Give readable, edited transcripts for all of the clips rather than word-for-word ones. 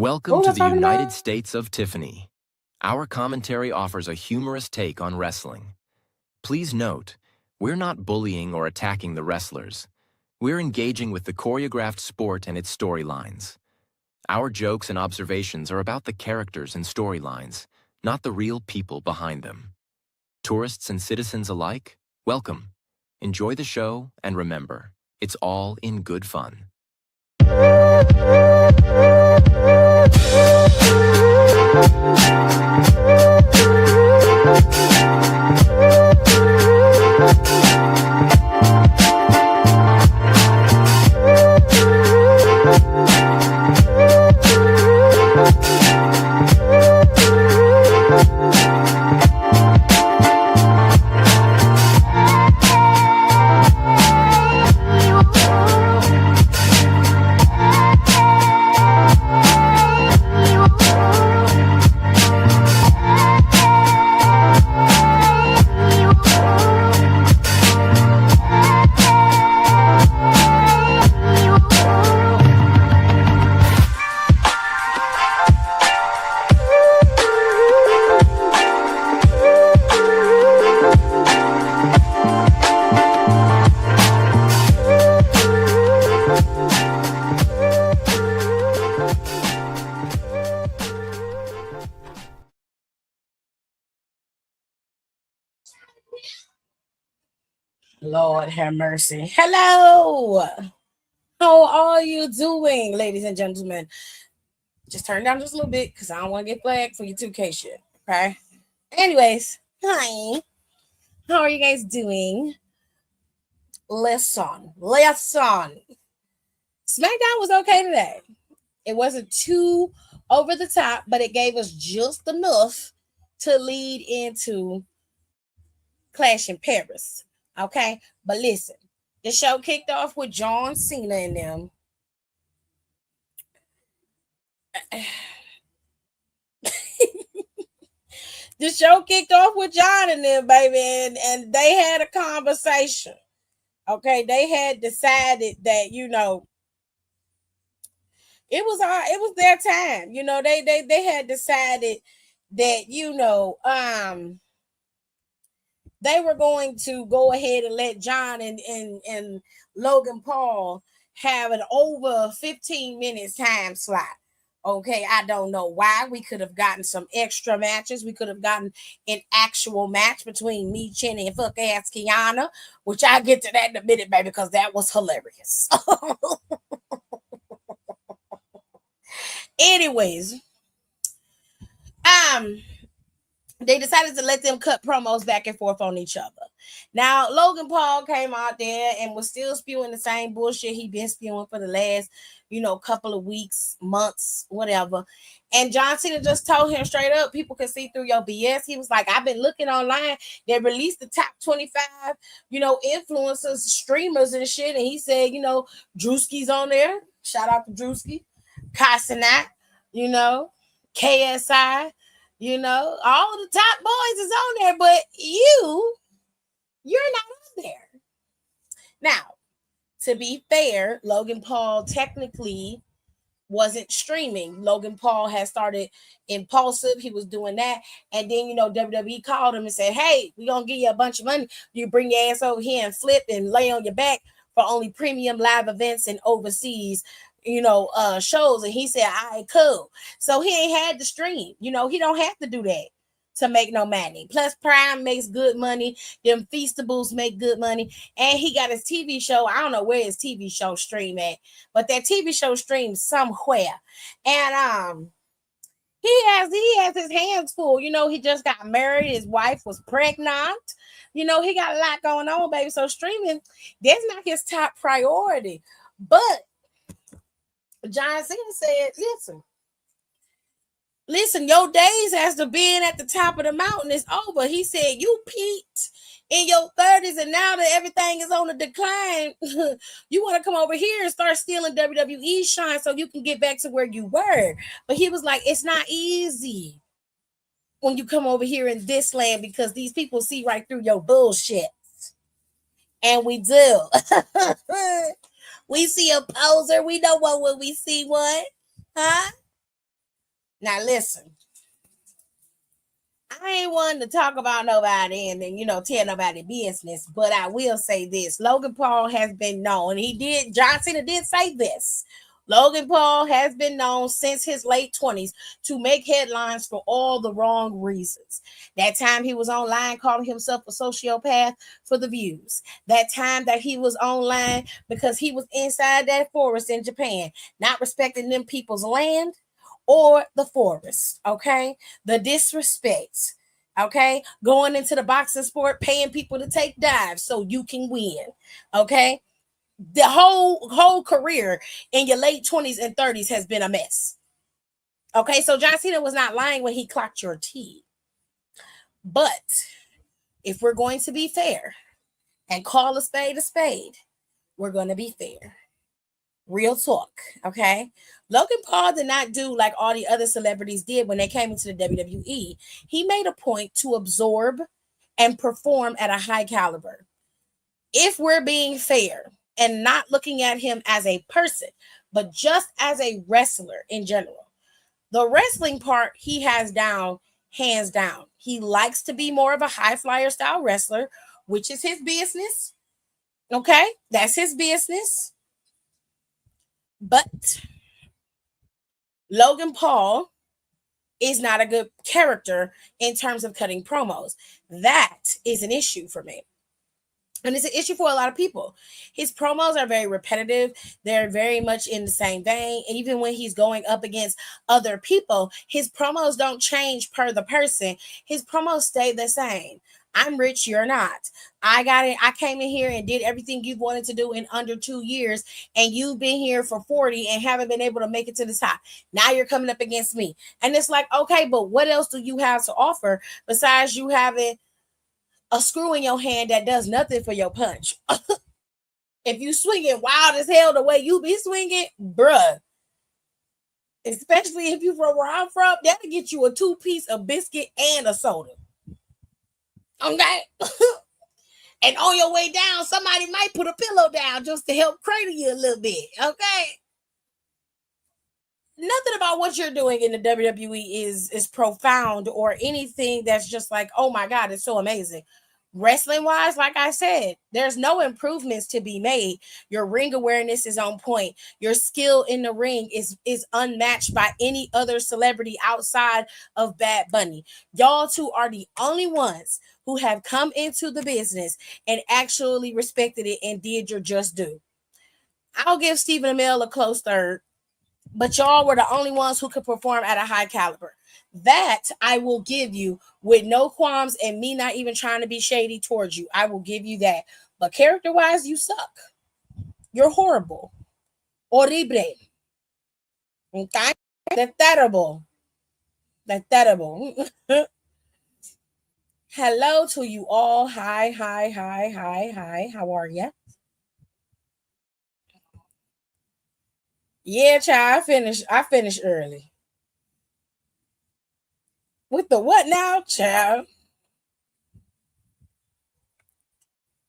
Welcome What to was the I talking United about? States of Tiffany. Our commentary offers a humorous take on wrestling. Please note, we're not bullying or attacking the wrestlers. We're engaging with the choreographed sport and its storylines. Our jokes and observations are about the characters and storylines, not the real people behind them. Tourists and citizens alike, welcome. Enjoy the show, and remember, it's all in good fun. Lord have mercy. Hello. How are you doing, ladies and gentlemen? Just turn down just a little bit because I don't want to get flagged for your 2K shit. Okay. Anyways, hi. How are you guys doing? Listen. SmackDown was okay today. It wasn't too over the top, but it gave us just enough to lead into Clash in Paris. Okay. But listen, the show kicked off with John Cena and them. The show kicked off with John and them, baby, and they had a conversation. Okay, they had decided that it was their time. They had decided that they were going to go ahead and let John and Logan Paul have an over 15 minutes time slot. Okay, I don't know why. We could have gotten some extra matches. We could have gotten an actual match between me, Chenny, and fuck ass Kiana, which I'll get to that in a minute, baby, because that was hilarious. Anyways, um, they decided to let them cut promos back and forth on each other. Now, Logan Paul came out there and was still spewing the same bullshit he been spewing for the last, couple of weeks, months, whatever. And John Cena just told him straight up, people can see through your BS. He was like, I've been looking online. They released the top 25, influencers, streamers and shit. And he said, Drewski's on there. Shout out to Drewski. Casanat, KSI. All the top boys is on there, but you're not on there. Now, to be fair, Logan Paul technically wasn't streaming. Logan Paul had started Impulsive. He was doing that. And then, WWE called him and said, hey, we're going to give you a bunch of money. You bring your ass over here and flip and lay on your back for only premium live events and overseas shows. And he said, all right, cool. So he ain't had to stream. He don't have to do that to make no money. Plus, Prime makes good money. Them Feastables make good money. And he got his TV show. I don't know where his TV show stream at, but that TV show streams somewhere. And he has his hands full. He just got married. His wife was pregnant. He got a lot going on, baby. So streaming, that's not his top priority. But John Cena said, listen, your days as to being at the top of the mountain is over. He said, you peaked in your 30s, and now that everything is on the decline, you want to come over here and start stealing WWE shine so you can get back to where you were. But he was like, it's not easy when you come over here in this land because these people see right through your bullshit. And we do. We see a poser. We know one when we see one. Huh? Now listen, I ain't one to talk about nobody and then tell nobody business, but I will say this: Logan Paul has been known. John Cena did say this. Logan Paul has been known since his late 20s to make headlines for all the wrong reasons. That time he was online calling himself a sociopath for the views. That time that he was online because he was inside that forest in Japan, not respecting them people's land or the forest. Okay, the disrespect. Okay, going into the boxing sport, paying people to take dives so you can win. Okay, the whole career in your late 20s and 30s has been a mess. Okay, so John Cena was not lying when he clocked your T. But if we're going to be fair and call a spade, we're going to be fair. Real talk, okay? Logan Paul did not do like all the other celebrities did when they came into the WWE. He made a point to absorb and perform at a high caliber. If we're being fair and not looking at him as a person, but just as a wrestler in general, the wrestling part he has down, hands down. He likes to be more of a high flyer style wrestler, which is his business. Okay, that's his business. But Logan Paul is not a good character in terms of cutting promos. That is an issue for me. And it's an issue for a lot of people. His promos are very repetitive. They're very much in the same vein. And even when he's going up against other people, his promos don't change per the person. His promos stay the same. I'm rich, you're not. I got it. I came in here and did everything you wanted to do in under 2 years, and you've been here for 40 and haven't been able to make it to the top. Now you're coming up against me. And it's like, okay, but what else do you have to offer besides you having a screw in your hand that does nothing for your punch? If you swing it wild as hell the way you be swinging, bruh, especially if you from where I'm from, that'll get you a 2-piece of biscuit and a soda. Okay? And on your way down, somebody might put a pillow down just to help cradle you a little bit. Okay? Nothing about what you're doing in the WWE is profound or anything that's just like, oh my God, it's so amazing. Wrestling wise, like I said, there's no improvements to be made. Your ring awareness is on point. Your skill in the ring is unmatched by any other celebrity outside of Bad Bunny. Y'all two are the only ones who have come into the business and actually respected it and did your just due. I'll give Stephen Amell a close third, but y'all were the only ones who could perform at a high caliber. That I will give you with no qualms and me not even trying to be shady towards you. I will give you that. But character wise, you suck. You're horrible. Horrible. Okay? That's terrible. That's terrible. Hello to you all. Hi, hi, hi, hi, hi. How are you? Yeah, child. I finished early. With the what now, child?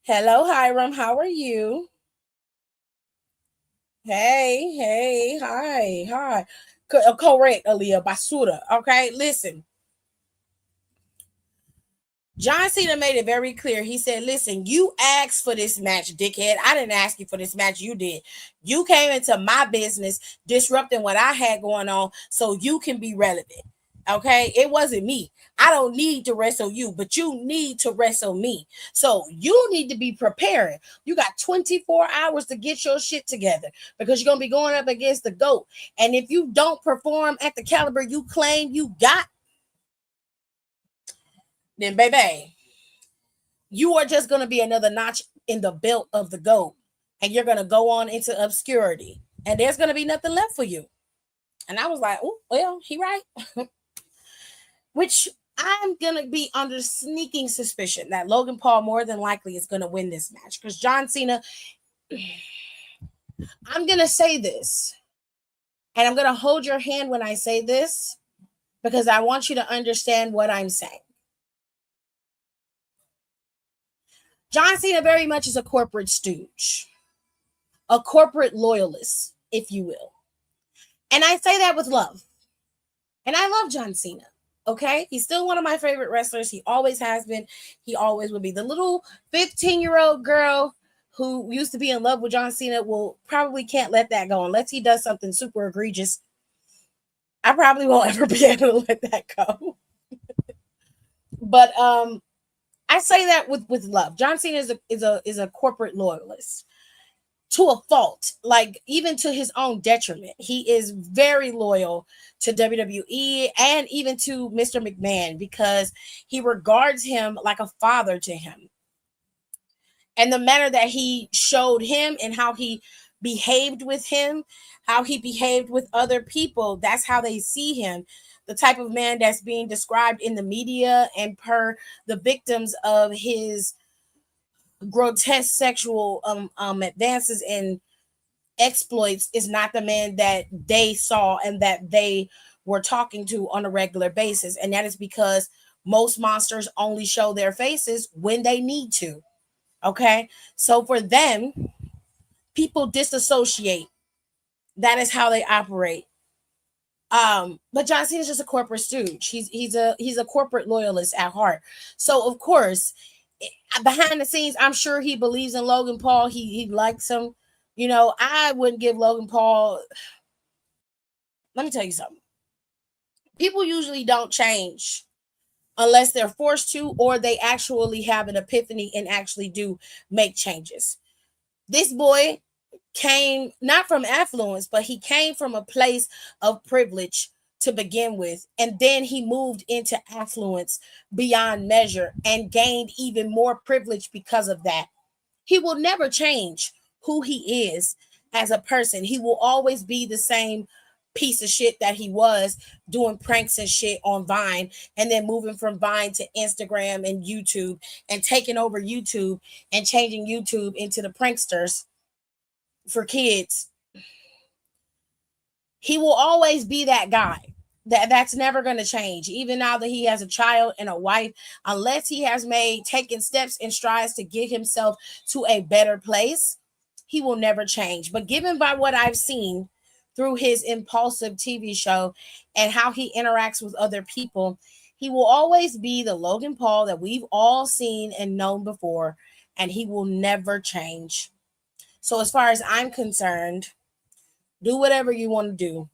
Hello, Hiram. How are you? Hey, hey, hi, hi. Correct, Aaliyah Basura. Okay, listen. John Cena made it very clear. He said, listen, you asked for this match, dickhead. I didn't ask you for this match. You did. You came into my business disrupting what I had going on so you can be relevant. Okay, it wasn't me. I don't need to wrestle you, but you need to wrestle me. So you need to be preparing. You got 24 hours to get your shit together because you're going to be going up against the GOAT. And if you don't perform at the caliber you claim you got, then baby, you are just going to be another notch in the belt of the GOAT. And you're going to go on into obscurity. And there's going to be nothing left for you. And I was like, oh, well, he right. Which I'm going to be under sneaking suspicion that Logan Paul more than likely is going to win this match. Because John Cena, I'm going to say this. And I'm going to hold your hand when I say this. Because I want you to understand what I'm saying. John Cena very much is a corporate stooge. A corporate loyalist, if you will. And I say that with love. And I love John Cena. Okay. He's still one of my favorite wrestlers. He always has been. He always will be. The little 15-year-old girl who used to be in love with John Cena will probably can't let that go unless he does something super egregious. I probably won't ever be able to let that go. But I say that with love. John Cena is a corporate loyalist to a fault, like even to his own detriment. He is very loyal to WWE and even to Mr. McMahon because he regards him like a father to him. And the manner that he showed him and how he behaved with him, how he behaved with other people, that's how they see him. The type of man that's being described in the media and per the victims of his grotesque sexual advances and exploits is not the man that they saw and that they were talking to on a regular basis. And that is because most monsters only show their faces when they need to. Okay. So for them, people disassociate. That is how they operate. But John Cena is just a corporate stooge. He's a corporate loyalist at heart. So of course, behind the scenes, I'm sure he believes in Logan Paul. He likes him. You know, I wouldn't give Logan Paul. Let me tell you something. People usually don't change unless they're forced to, or they actually have an epiphany and actually do make changes. This boy came not from affluence, but he came from a place of privilege to begin with. And then he moved into affluence beyond measure and gained even more privilege because of that. He will never change who he is as a person. He will always be the same piece of shit that he was doing pranks and shit on Vine and then moving from Vine to Instagram and YouTube and taking over YouTube and changing YouTube into the pranksters for kids. He will always be that guy. That's never going to change, even now that he has a child and a wife, unless he has made taken steps and strides to get himself to a better place. He will never change. But given by what I've seen through his impulsive TV show and how he interacts with other people, he will always be the Logan Paul that we've all seen and known before, and he will never change. So as far as I'm concerned, do whatever you want to do.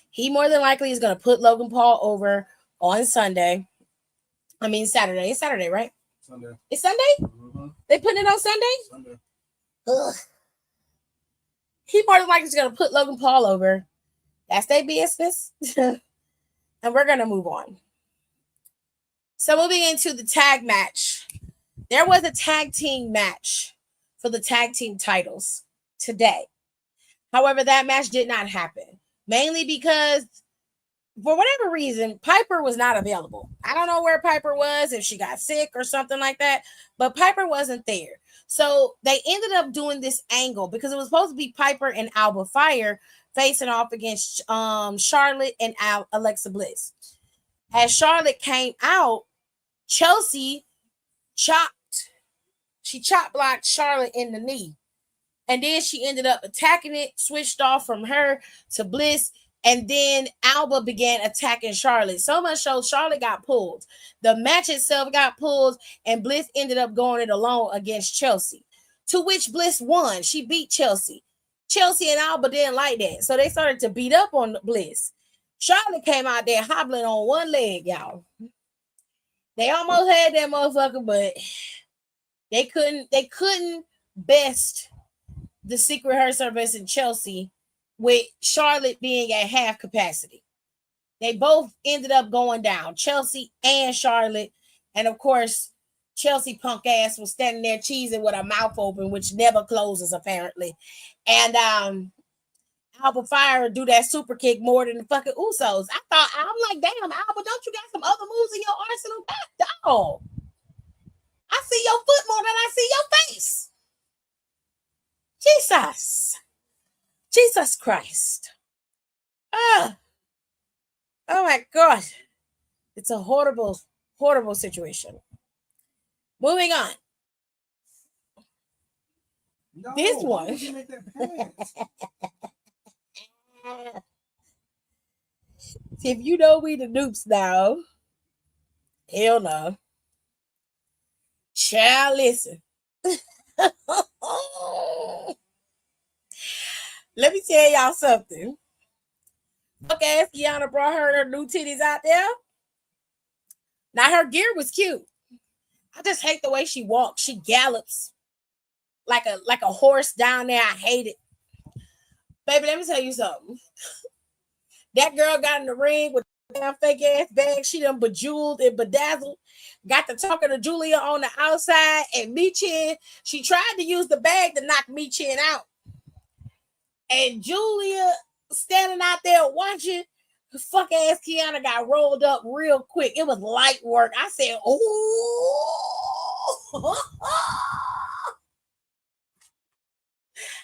He more than likely is going to put Logan Paul over on Sunday. I mean, Saturday. It's Saturday, right? Sunday. It's Sunday? Mm-hmm. They putting it on Sunday? Sunday. Ugh. He more than likely is going to put Logan Paul over. That's their business. And we're going to move on. So moving into the tag match. There was a tag team match for the tag team titles today. However, that match did not happen. Mainly because for whatever reason, Piper was not available. I don't know where Piper was, if she got sick or something like that, but Piper wasn't there. So they ended up doing this angle because it was supposed to be Piper and Alba Fire facing off against Charlotte and Alexa Bliss. As Charlotte came out, Chelsea chopped blocked Charlotte in the knee. And then she ended up attacking it, switched off from her to Bliss. And then Alba began attacking Charlotte. So much so Charlotte got pulled. The match itself got pulled, and Bliss ended up going it alone against Chelsea. To which Bliss won. She beat Chelsea. Chelsea and Alba didn't like that. So they started to beat up on Bliss. Charlotte came out there hobbling on one leg, y'all. They almost had that motherfucker, but they couldn't best the secret hair service in Chelsea with Charlotte being at half capacity. They both ended up going down, Chelsea and Charlotte. And of course, Chelsea punk ass was standing there cheesing with her mouth open, which never closes apparently. And Alba Fire do that super kick more than the fucking Usos. I'm like, damn, Alba, don't you got some other moves in your arsenal? God, dog. I see your foot more than I see your face. Jesus Christ. Oh my God. It's a horrible, horrible situation. Moving on. No, this one. Make that If you know we the dupes now, hell no. Child, listen. Let me tell y'all something. Fuck ass Kiana brought her new titties out there. Now her gear was cute. I just hate the way she walks. She gallops like a horse down there. I hate it. Baby, let me tell you something. That girl got in the ring with a damn fake ass bag. She done bejeweled and bedazzled. Got to talking to Julia on the outside and Michin. She tried to use the bag to knock Michin out. And Julia standing out there watching. Fuck ass Kiana got rolled up real quick. It was light work. I said, "Oh,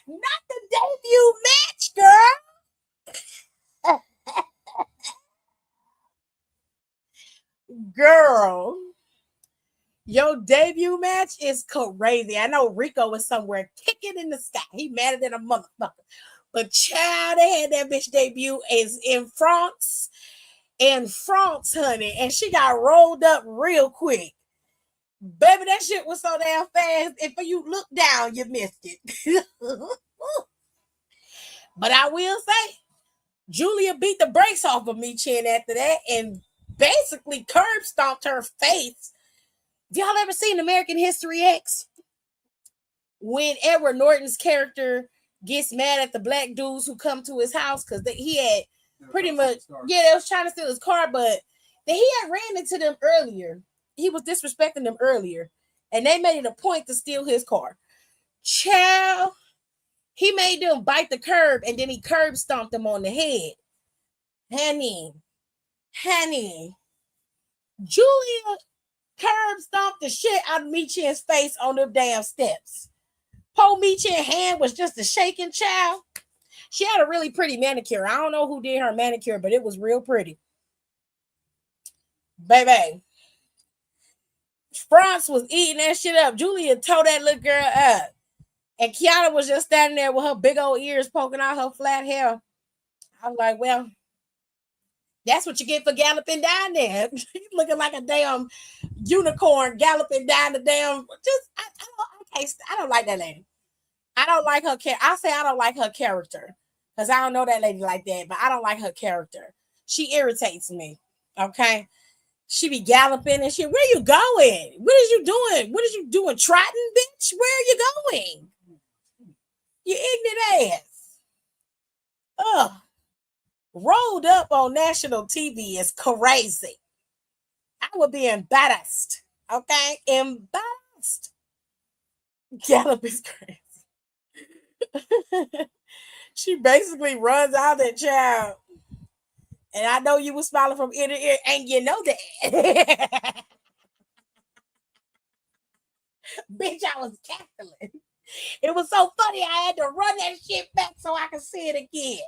not the debut match, girl." Girl, your debut match is crazy. I know Rico was somewhere kicking in the sky. He madder than a motherfucker. But child, they had that bitch debut is in France. In France, honey. And she got rolled up real quick. Baby, that shit was so damn fast. If you look down, you missed it. But I will say, Julia beat the brakes off of Michin after that and basically curb stomped her face. Y'all ever seen American History X? When Edward Norton's character gets mad at the black dudes who come to his house because he had pretty much, they was trying to steal his car, but he had ran into them earlier. He was disrespecting them earlier, and they made it a point to steal his car. Child, he made them bite the curb, and then he curb stomped them on the head. Honey, Julia curb stomped the shit out of Michin's face on them damn steps. Poor Michin's hand was just a shaking, child. She had a really pretty manicure. I don't know who did her manicure, but it was real pretty. Baby, France was eating that shit up. Julia tore that little girl up. And Kiana was just standing there with her big old ears poking out her flat hair. I was like, well, that's what you get for galloping down there. Looking like a damn unicorn galloping down the damn. I don't like that lady. I don't like her. I say I don't like her character because I don't know that lady like that, but I don't like her character. She irritates me. Okay. She be galloping and shit. Where you going? What is you doing? What is you doing? Trotting, bitch? Where are you going? You ignorant ass. Ugh. Rolled up on national TV is crazy. I would be embarrassed. Okay? Embarrassed. Gallop is crazy. She basically runs out that child. And I know you were smiling from ear to ear, and you know that. Bitch, I was cackling. It was so funny, I had to run that shit back so I could see it again.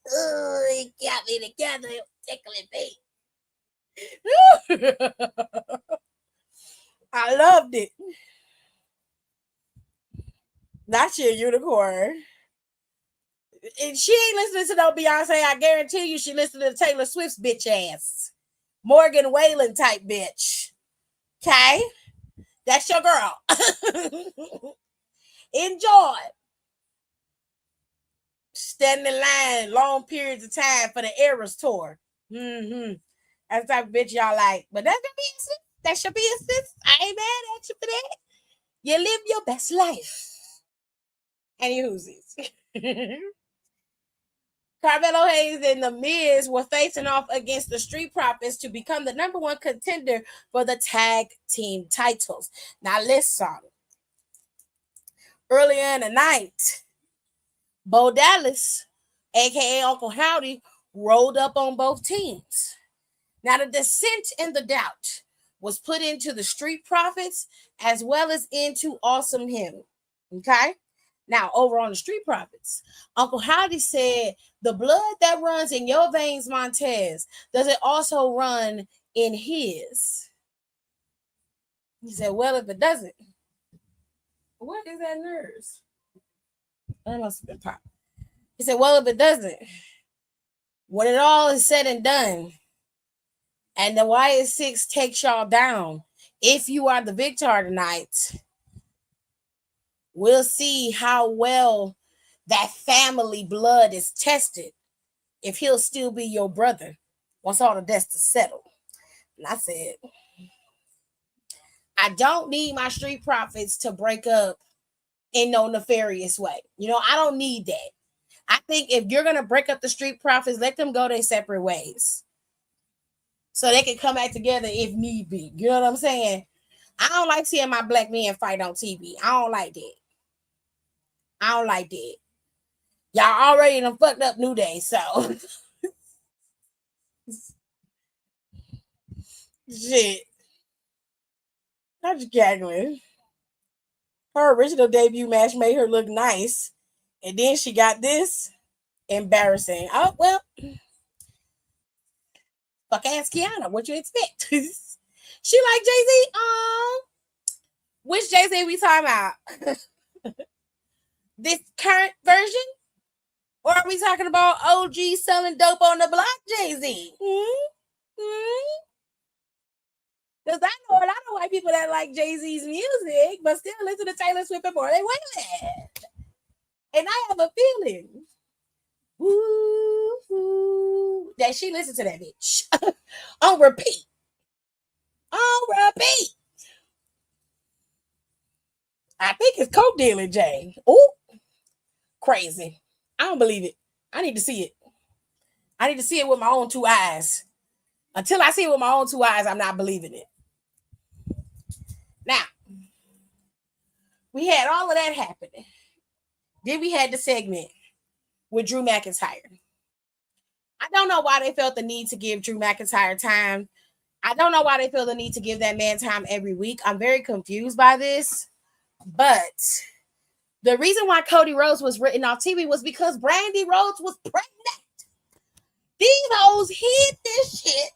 Oh, it got me together. It was tickling me. I loved it. Not your unicorn. And she ain't listening to no Beyonce. I guarantee you she listening to Taylor Swift's bitch ass. Morgan Wallen type bitch. Okay? That's your girl. Enjoy. Stand in line long periods of time for the Eras tour. Mm-hmm. That's the type of bitch y'all like. But that's your business. That's your business. I ain't mad at you for that. You live your best life. And you whoosies. Carmelo Hayes and The Miz were facing off against the Street Profits to become the number one contender for the tag team titles. Now listen. Earlier in the night, Bo Dallas, aka Uncle Howdy, rolled up on both teams. Now the dissent and the doubt was put into the Street Profits as well as into Awesome Him. Okay? Now, over on the Street Profits, Uncle Howdy said, the blood that runs in your veins, Montez, does it also run in his? He said, well, if it doesn't, what is that nurse? That must have been pop. He said, well, if it doesn't, When it all is said and done, and the YS6 takes y'all down, if you are the victor tonight, we'll see how well that family blood is tested. If he'll still be your brother once all the dust is settled. And I said, I don't need my street profits to break up in no nefarious way. I don't need that. I think if you're going to break up the street profits, let them go their separate ways so they can come back together if need be. You know what I'm saying? I don't like seeing my black men fight on TV. I don't like that. I don't like that. Y'all already done fucked up New Day, so shit. I'm just cackling. Her original debut match made her look nice, and then she got this. Embarrassing. Oh, well, fuck ass Kiana. What you expect? She like Jay-Z. Which Jay-Z we talking about? This current version? Or are we talking about OG selling dope on the block Jay-Z? Because I know a lot of white people that like Jay-Z's music, but still listen to Taylor Swift and more than women. And I have a feeling that she listened to that bitch on repeat. On repeat. I think it's coke dealing, Jay. Ooh, crazy. I don't believe it. I need to see it. I need to see it with my own two eyes. Until I see it with my own two eyes, I'm not believing it. Now, we had all of that happening. Then we had the segment with Drew McIntyre. I don't know why they felt the need to give Drew McIntyre time. I don't know why they feel the need to give that man time every week. I'm very confused by this. But the reason why Cody Rhodes was written off TV was because Brandy Rhodes was pregnant. These hoes hid this shit.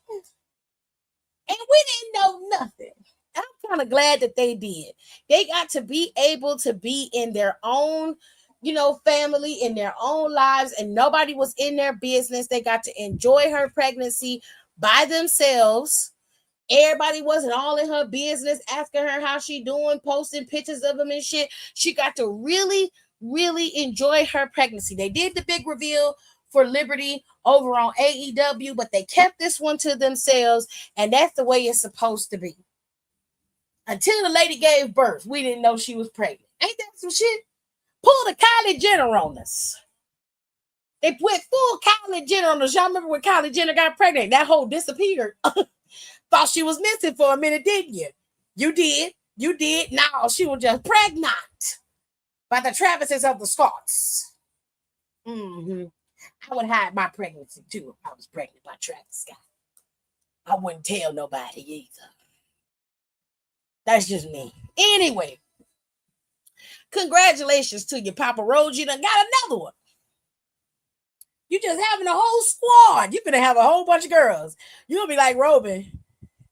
And we didn't know nothing. I'm kind of glad that they did. They got to be able to be in their own, family, in their own lives, and nobody was in their business. They got to enjoy her pregnancy by themselves. Everybody wasn't all in her business, asking her how she doing, posting pictures of them and shit. She got to really, really enjoy her pregnancy. They did the big reveal for Liberty over on AEW, but they kept this one to themselves, and that's the way it's supposed to be. Until the lady gave birth, we didn't know she was pregnant. Ain't that some shit? Pull the Kylie Jenner on us. They went full Kylie Jenner on us. Y'all remember when Kylie Jenner got pregnant? That whole disappeared. Thought she was missing for a minute, didn't you? You did. You did. No, she was just pregnant by the Travises of the Scots. I would hide my pregnancy too if I was pregnant by Travis Scott. I wouldn't tell nobody either. That's just me. Anyway, congratulations to you, Papa Rhodes. You done got another one. You just having a whole squad. You're gonna have a whole bunch of girls. You'll be like Robin,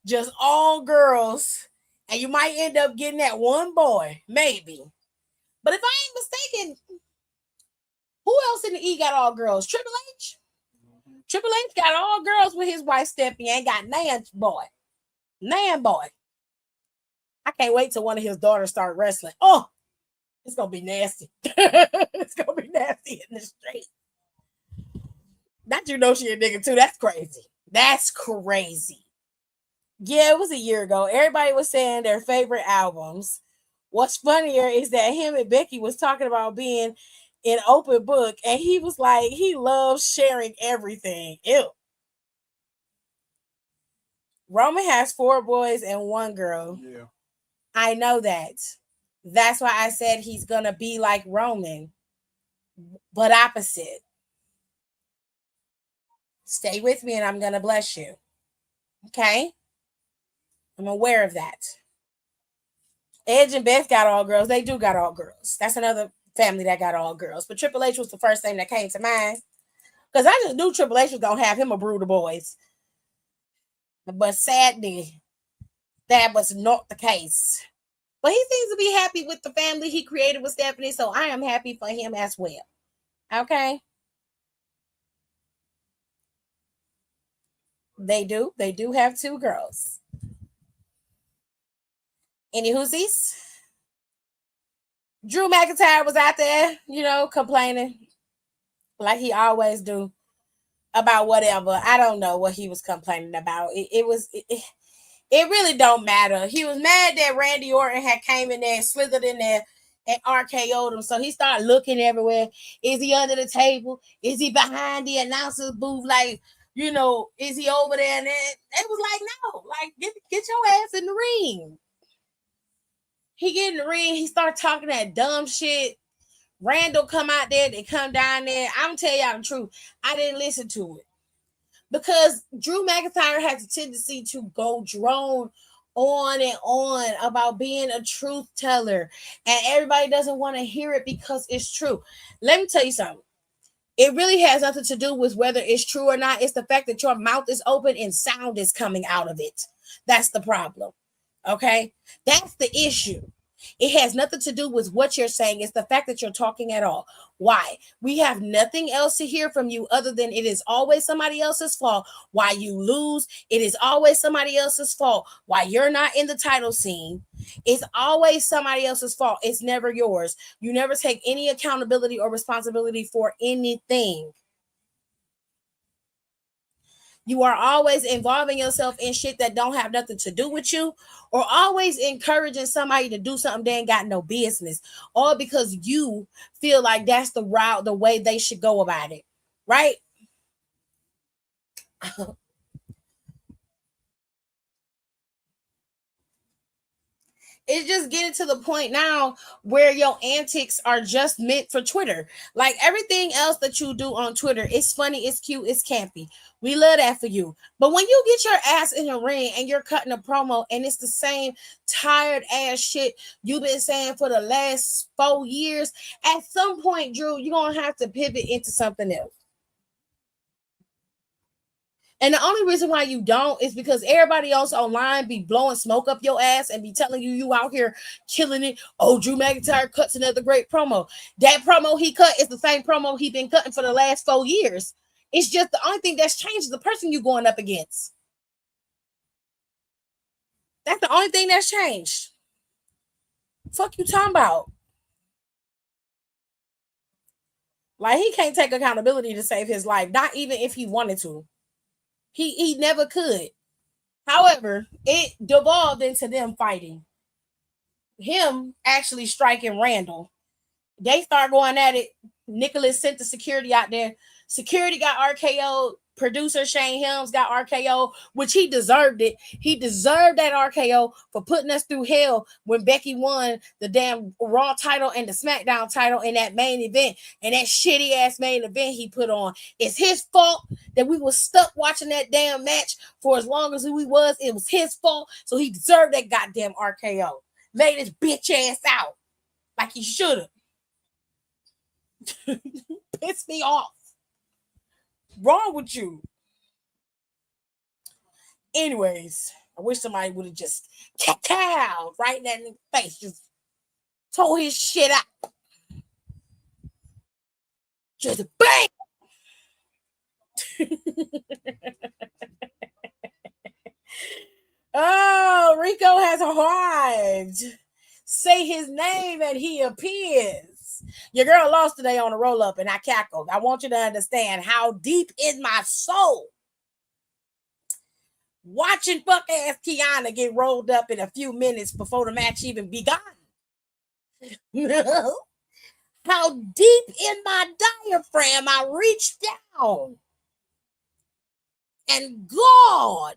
just all girls, and you might end up getting that one boy, maybe. But if I ain't mistaken, who else in the E got all girls? Triple H? Triple H got all girls with his wife Stephanie. Ain't got Nan boy. Nan boy. I can't wait till one of his daughters start wrestling. Oh, it's gonna be nasty. It's gonna be nasty in the street. Not you know she a nigga too. That's crazy. That's crazy. Yeah, it was a year ago. Everybody was saying their favorite albums. What's funnier is that him and Becky was talking about being in open book, and he was like, he loves sharing everything. Ew. Roman has 4 boys and 1 girl. Yeah. I know that. That's why I said he's gonna be like Roman, but opposite. Stay with me and I'm gonna bless you. Okay? I'm aware of that. Edge and Beth got all girls. They do got all girls. That's another family that got all girls. But Triple H was the first thing that came to mind. Because I just knew Triple H was going to have him a brood of boys. But sadly, that was not the case. But he seems to be happy with the family he created with Stephanie. So I am happy for him as well. Okay? They do. They do have two girls. Any whoosies? Drew McIntyre was out there, complaining like he always do about whatever. I don't know what he was complaining about. It really don't matter. He was mad that Randy Orton had came in there and slithered in there and RKO'd him. So he started looking everywhere. Is he under the table? Is he behind the announcer's booth? Like, is he over there? And it was like, no, like get your ass in the ring. He get in the ring. He start talking that dumb shit. Randall come out there. They come down there. I'm tell y'all the truth. I didn't listen to it because Drew McIntyre has a tendency to go drone on and on about being a truth teller, and everybody doesn't want to hear it because it's true. Let me tell you something. It really has nothing to do with whether it's true or not. It's the fact that your mouth is open and sound is coming out of it. That's the problem. Okay? That's the issue. It has nothing to do with what you're saying. It's the fact that you're talking at all. Why? We have nothing else to hear from you other than it is always somebody else's fault why you lose. It is always somebody else's fault why you're not in the title scene. It's always somebody else's fault. It's never yours. You never take any accountability or responsibility for anything. You are always involving yourself in shit that don't have nothing to do with you, or always encouraging somebody to do something they ain't got no business, all because you feel like that's the route, the way they should go about it, right? It's just getting to the point now where your antics are just meant for Twitter. Like everything else that you do on Twitter, it's funny, it's cute, it's campy. We love that for you. But when you get your ass in the ring and you're cutting a promo and it's the same tired ass shit you've been saying for the last 4 years, at some point, Drew, you're going to have to pivot into something else. And the only reason why you don't is because everybody else online be blowing smoke up your ass and be telling you out here killing it. Oh, Drew McIntyre cuts another great promo. That promo he cut is the same promo he been cutting for the last 4 years. It's just the only thing that's changed is the person you going up against. That's the only thing that's changed. Fuck you talking about? Like he can't take accountability to save his life, not even if he wanted to. He never could. However, it devolved into them fighting. Him actually striking Randall. They start going at it. Nicholas sent the security out there. Security got RKO. Producer Shane Helms got RKO, which he deserved it. He deserved that RKO for putting us through hell when Becky won the damn Raw title and the Smackdown title in that main event. And that shitty ass main event he put on. It's his fault that we were stuck watching that damn match for as long as we was. It was his fault. So he deserved that goddamn RKO. Laid his bitch ass out like he should have. Pissed me off. Wrong with you? Anyways, I wish somebody would have just cow right in that face, just told his shit out. Just bang. Oh, Rico has arrived. Say his name and he appears. Your girl lost today on a roll up and I cackled. I want you to understand how deep in my soul watching fuck ass Kiana get rolled up in a few minutes before the match even begun. How deep in my diaphragm I reached down. And God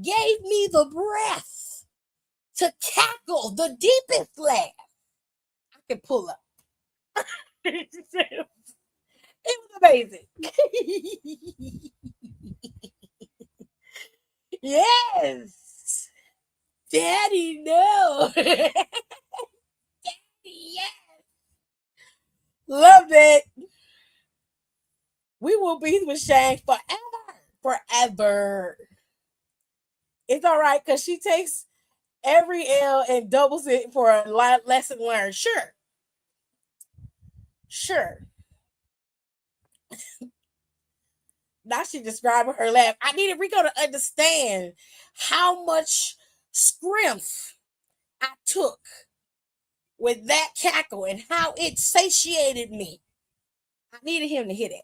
gave me the breath to cackle the deepest laugh I could pull up. It was amazing. Yes. Daddy, no. Daddy, yes. Loved it. We will be with Shang forever. It's all right because she takes every L and doubles it for a lesson learned. Sure. Now she describing her laugh. I needed Rico to understand how much scrimp I took with that cackle and how it satiated me. I needed him to hear that.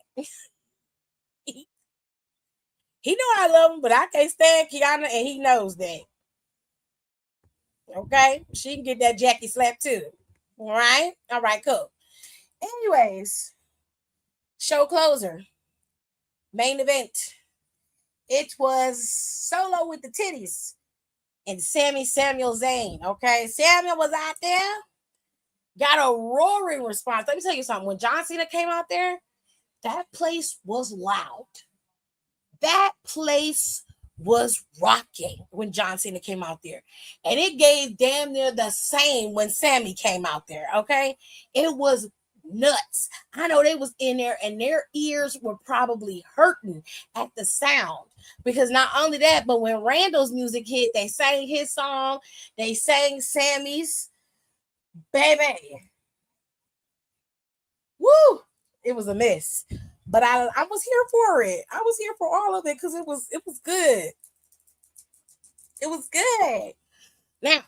He know I love him, but I can't stand Kiana, and he knows that. Okay? She can get that Jackie slap too. All right? All right, cool. Anyways, show closer. Main event. It was Solo with the titties and Samuel Zayn. Okay? Samuel was out there. Got a roaring response. Let me tell you something. When John Cena came out there, that place was loud. That place was rocking when John Cena came out there. And it gave damn near the same when Sammy came out there. Okay. It was nuts. I know they was in there and their ears were probably hurting at the sound. Because not only that, but when Randall's music hit, they sang his song, they sang Sammy's. Baby. Woo! It was a mess. But I was here for it. I was here for all of it because it was good. It was good. Now,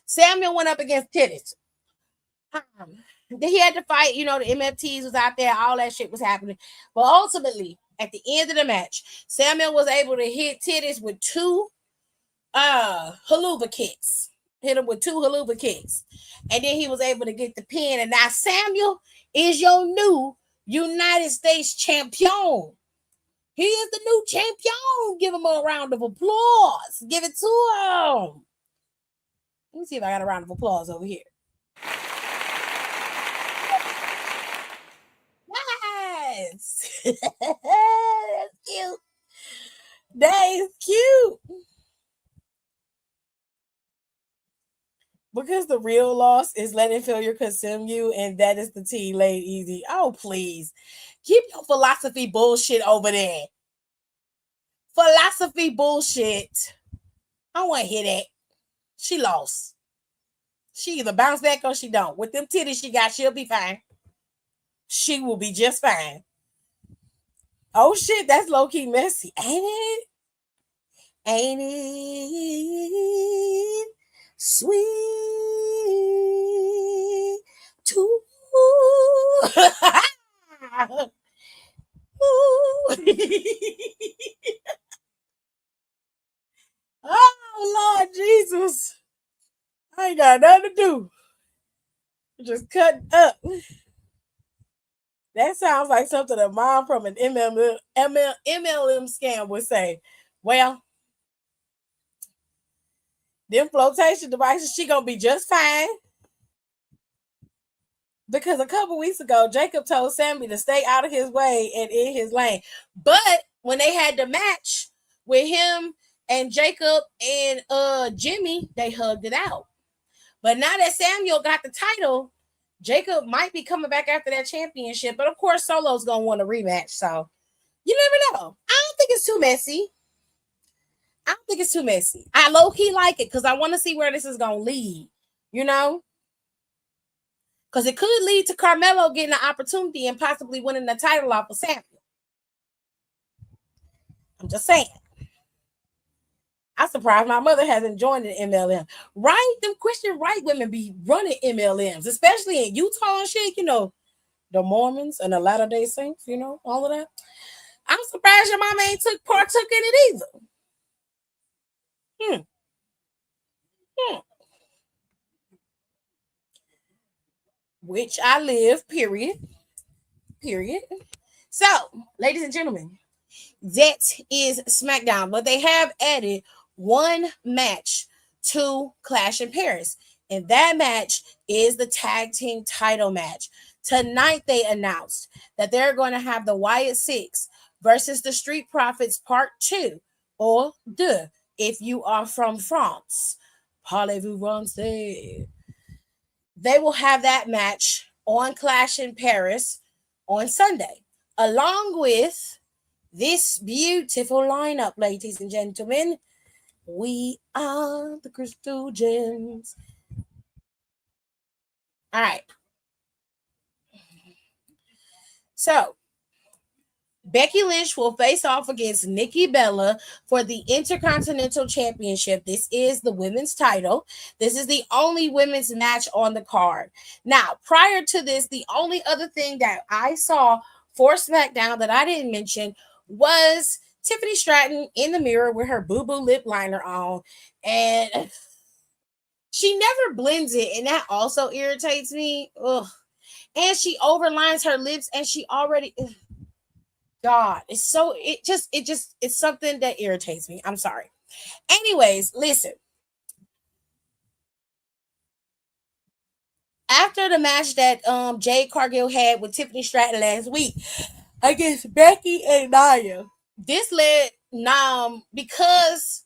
Samuel went up against Titties. He had to fight, the MFTs was out there, all that shit was happening. But ultimately, at the end of the match, Samuel was able to hit Titties with two haluva kicks. Hit him with two haluva kicks. And then he was able to get the pin. And now Samuel is your new United States champion. He is the new champion. Give him a round of applause. Give it to him. Let me see if I got a round of applause over here. Yes. That's cute. That is cute. Because the real loss is letting failure consume you, and that is the tea laid easy. Oh, please. Keep your philosophy bullshit over there. Philosophy bullshit. I want to hear that. She lost. She either bounce back or she don't. With them titties she got, she'll be fine. She will be just fine. Oh shit, that's low-key messy, ain't it? Ain't it sweet too? Oh Lord Jesus, I ain't got nothing to do. Just cut up. That sounds like something a mom from an MLM scam would say. Well, them flotation devices, she gonna be just fine. Because a couple weeks ago, Jacob told Sammy to stay out of his way and in his lane. But when they had the match with him and Jacob and Jimmy, they hugged it out. But now that Samuel got the title, Jacob might be coming back after that championship. But of course, Solo's gonna want a rematch. So you never know. I don't think it's too messy. I low-key like it because I want to see where this is gonna lead, because it could lead to Carmelo getting an opportunity and possibly winning the title off of Samuel. I'm just saying. I'm surprised my mother hasn't joined an MLM. Right? Them Christian right women be running MLMs, especially in Utah and shit, the Mormons and the Latter-day Saints, all of that. I'm surprised your mama ain't partook in it either. Which I live, period. So, ladies and gentlemen, that is Smackdown. But they have added one match to Clash in Paris. And that match is the tag team title match. Tonight, they announced that they're going to have the Wyatt Six versus the Street Profits Part 2, or 2, if you are from France. Parlez-vous français? They will have that match on Clash in Paris on Sunday, along with this beautiful lineup, ladies and gentlemen. We are the Crystal Gems. All right. So, Becky Lynch will face off against Nikki Bella for the Intercontinental Championship. This is the women's title. This is the only women's match on the card. Now, prior to this, the only other thing that I saw for SmackDown that I didn't mention was Tiffany Stratton in the mirror with her boo-boo lip liner on. And she never blends it, and that also irritates me. Ugh. And she overlines her lips, and she already... God, it's something that irritates me. I'm sorry. Anyways, listen. After the match that Jade Cargill had with Tiffany Stratton last week against Becky and Nia, this led because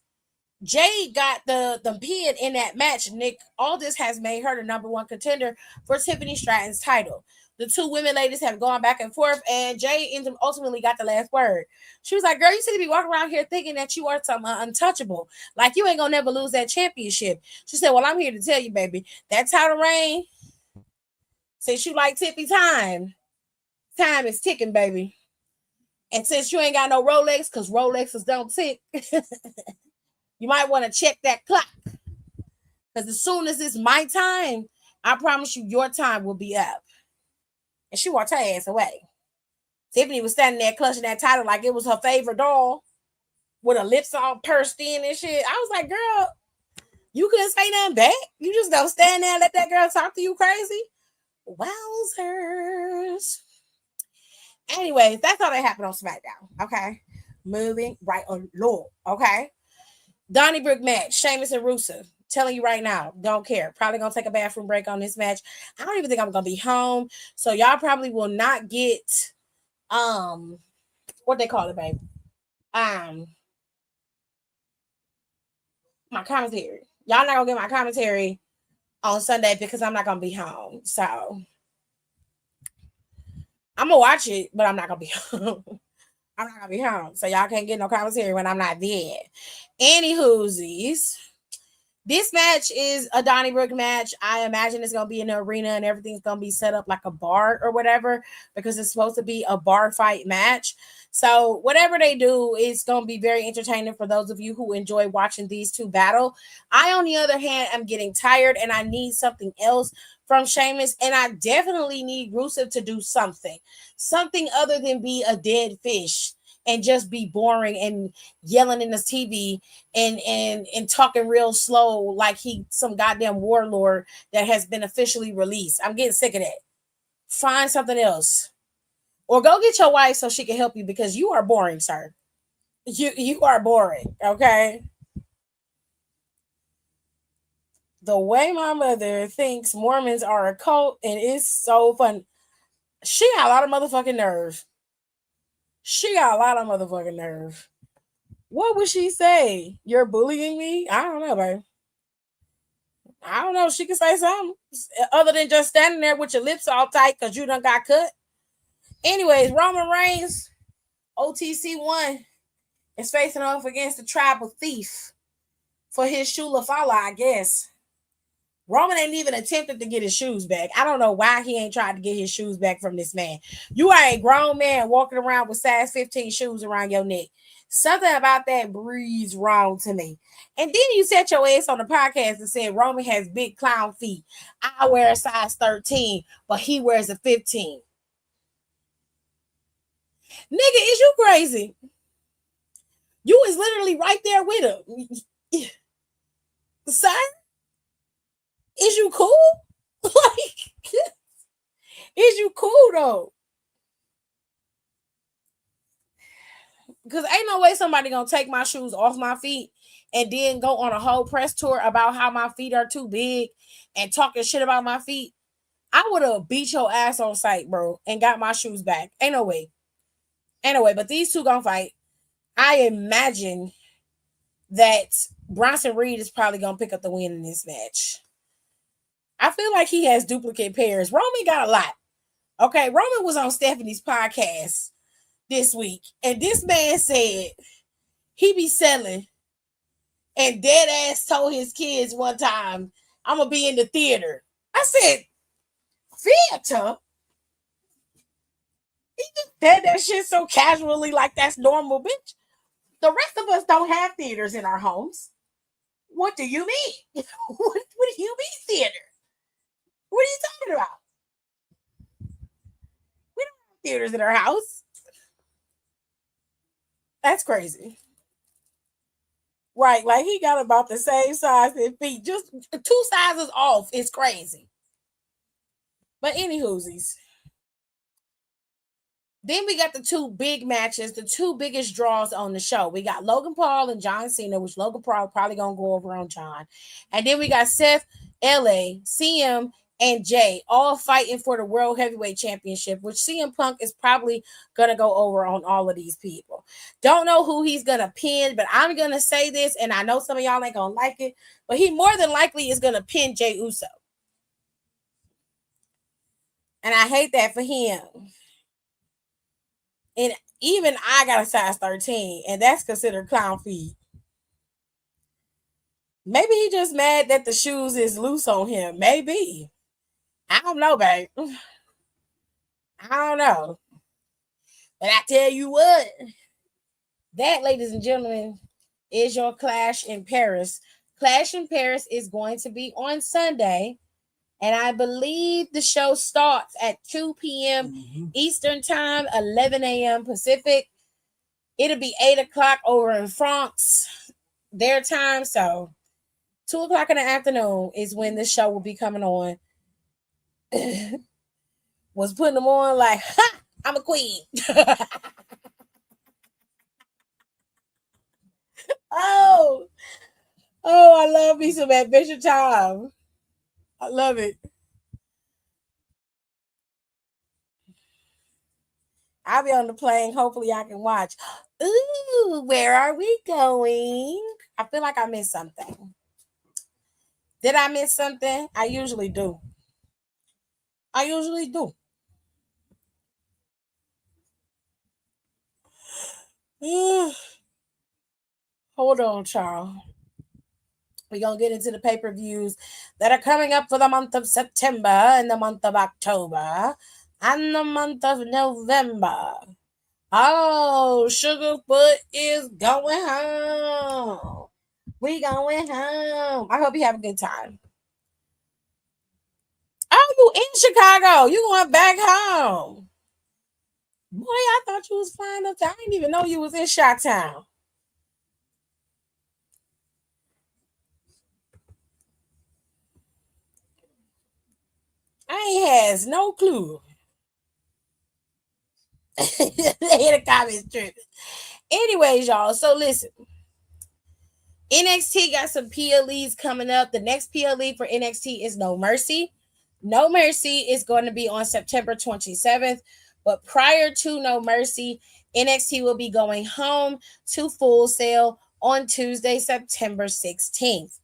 Jade got the pin in that match. Nick Aldis has made her the number one contender for Tiffany Stratton's title. The two women ladies have gone back and forth, and Jade ultimately got the last word. She was like, "Girl, you seem to be walking around here thinking that you are some untouchable. Like you ain't gonna never lose that championship." She said, "Well, I'm here to tell you, baby, that title reign, since you like Tiffy time is ticking, baby. And since you ain't got no Rolex, because Rolexes don't tick, you might want to check that clock. Because as soon as it's my time, I promise you your time will be up." And she walked her ass away. Tiffany was standing there clutching that title like it was her favorite doll with her lips all pursed in and shit. I was like, girl, you couldn't say nothing back? You just don't stand there and let that girl talk to you crazy? Wowzers. Anyways, that's all that happened on SmackDown. Okay. Moving right along. Okay. Donnybrook match, Sheamus and Rusev. Telling you right now, don't care. Probably gonna take a bathroom break on this match. I don't even think I'm gonna be home, so y'all probably will not get what they call it, babe. My commentary. Y'all not gonna get my commentary on Sunday because I'm not gonna be home. So I'm gonna watch it, but I'm not gonna be home. I'm not gonna be home, so y'all can't get no commentary when I'm not there. Anywhoosies. This match is a Donnybrook match. I imagine it's going to be in the arena and everything's going to be set up like a bar or whatever because it's supposed to be a bar fight match. So whatever they do, it's going to be very entertaining for those of you who enjoy watching these two battle. I, on the other hand, am getting tired and I need something else from Sheamus, and I definitely need Rusev to do something other than be a dead fish and just be boring and yelling in the TV and talking real slow like he some goddamn warlord that has been officially released. I'm getting sick of that. Find something else. Or go get your wife so she can help you because you are boring, sir. You are boring, okay? The way my mother thinks Mormons are a cult, and it's so fun. She got a lot of motherfucking nerve. What would she say? You're bullying me? I don't know, babe. I don't know. She could say something other than just standing there with your lips all tight because you done got cut. Anyways, Roman Reigns, OTC1, is facing off against the tribal thief for his Shula Fala, I guess. Roman ain't even attempted to get his shoes back. I don't know why he ain't tried to get his shoes back from this man. You are a grown man walking around with size 15 shoes around your neck. Something about that breathes wrong to me. And then you set your ass on the podcast and said Roman has big clown feet. I wear a size 13, but he wears a 15. Nigga, is you crazy? You was literally right there with him. Sir? Is you cool? Like, is you cool though? Because ain't no way somebody gonna take my shoes off my feet and then go on a whole press tour about how my feet are too big and talking shit about my feet. I would have beat your ass on sight, bro, and got my shoes back. Ain't no way. But these two gonna fight. I imagine that Bronson Reed is probably gonna pick up the win in this match. I feel like he has duplicate pairs. Roman got a lot. Okay, Roman was on Stephanie's podcast this week, and this man said he be selling and dead ass told his kids one time, I'm gonna be in the theater. I said, theater? Said that shit so casually, like that's normal, bitch. The rest of us don't have theaters in our homes. What do you mean? What do you mean theater? What are you talking about? We don't have theaters in our house. That's crazy. Right, like he got about the same size and feet, just 2 sizes off. It's crazy. But anywhoosies, then we got the two big matches, the two biggest draws on the show. We got Logan Paul and John Cena, which Logan Paul probably gonna go over on John. And then we got Seth, LA, CM, and Jay all fighting for the World Heavyweight Championship, which CM Punk is probably gonna go over on all of these people. Don't know who he's gonna pin, but I'm gonna say this, and I know some of y'all ain't gonna like it, but he more than likely is gonna pin Jay Uso. And I hate that for him. And even I got a size 13, and that's considered clown feet. Maybe he just mad that the shoes is loose on him. Maybe. I don't know, babe. I don't know. But I tell you what, that, ladies and gentlemen, is your Clash in Paris. Clash in Paris is going to be on Sunday. And I believe the show starts at 2 p.m. Eastern Time, 11 a.m. Pacific. It'll be 8 o'clock over in France, their time. So 2 o'clock in the afternoon is when the show will be coming on. Was putting them on like, ha, I'm a queen. oh, I love me some Adventure Time. I love it. I'll be on the plane. Hopefully, I can watch. Ooh, where are we going? I feel like I missed something. Did I miss something? I usually do. I usually do. Hold on, Charles. We're going to get into the pay-per-views that are coming up for the month of September and the month of October and the month of November. Oh, Sugarfoot is going home. We going home. I hope you have a good time. Oh, you in Chicago. You going back home. Boy, I thought you was flying up there. I didn't even know you was in Chi-Town. I ain't has no clue. They hit a comment tripping. Anyways, y'all. So listen. NXT got some PLEs coming up. The next PLE for NXT is No Mercy. No Mercy is going to be on September 27th. But prior to No Mercy, NXT will be going home to Full Sail on Tuesday, September 16th.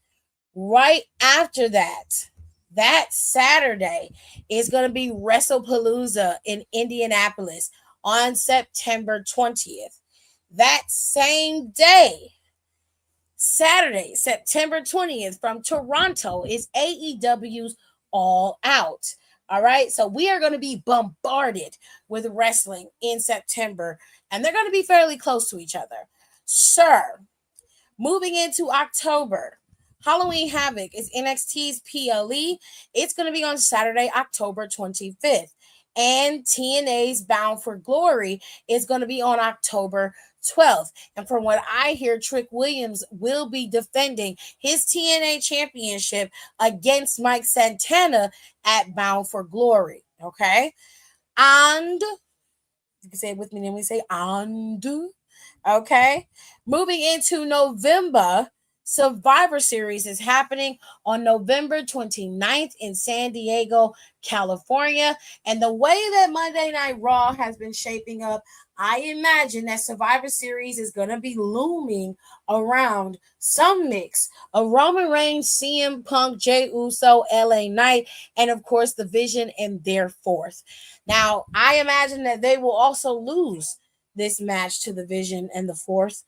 Right after that, that Saturday is going to be WrestlePalooza in Indianapolis on September 20th. That same day, Saturday, September 20th, from Toronto, is AEW's All Out. All right. So we are going to be bombarded with wrestling in September, and they're going to be fairly close to each other. Sir, moving into October, Halloween Havoc is NXT's PLE. It's going to be on Saturday, October 25th. And TNA's Bound for Glory is going to be on October 12th. And from what I hear, Trick Williams will be defending his TNA championship against Mike Santana at Bound for Glory. Okay. And you can say it with me, then we say and. Okay. Moving into November, Survivor Series is happening on November 29th in San Diego, California. And the way that Monday Night Raw has been shaping up, I imagine that Survivor Series is going to be looming around some mix of Roman Reigns, CM Punk, Jey Uso, LA Knight, and of course the Vision and their fourth. Now, I imagine that they will also lose this match to the Vision and the fourth,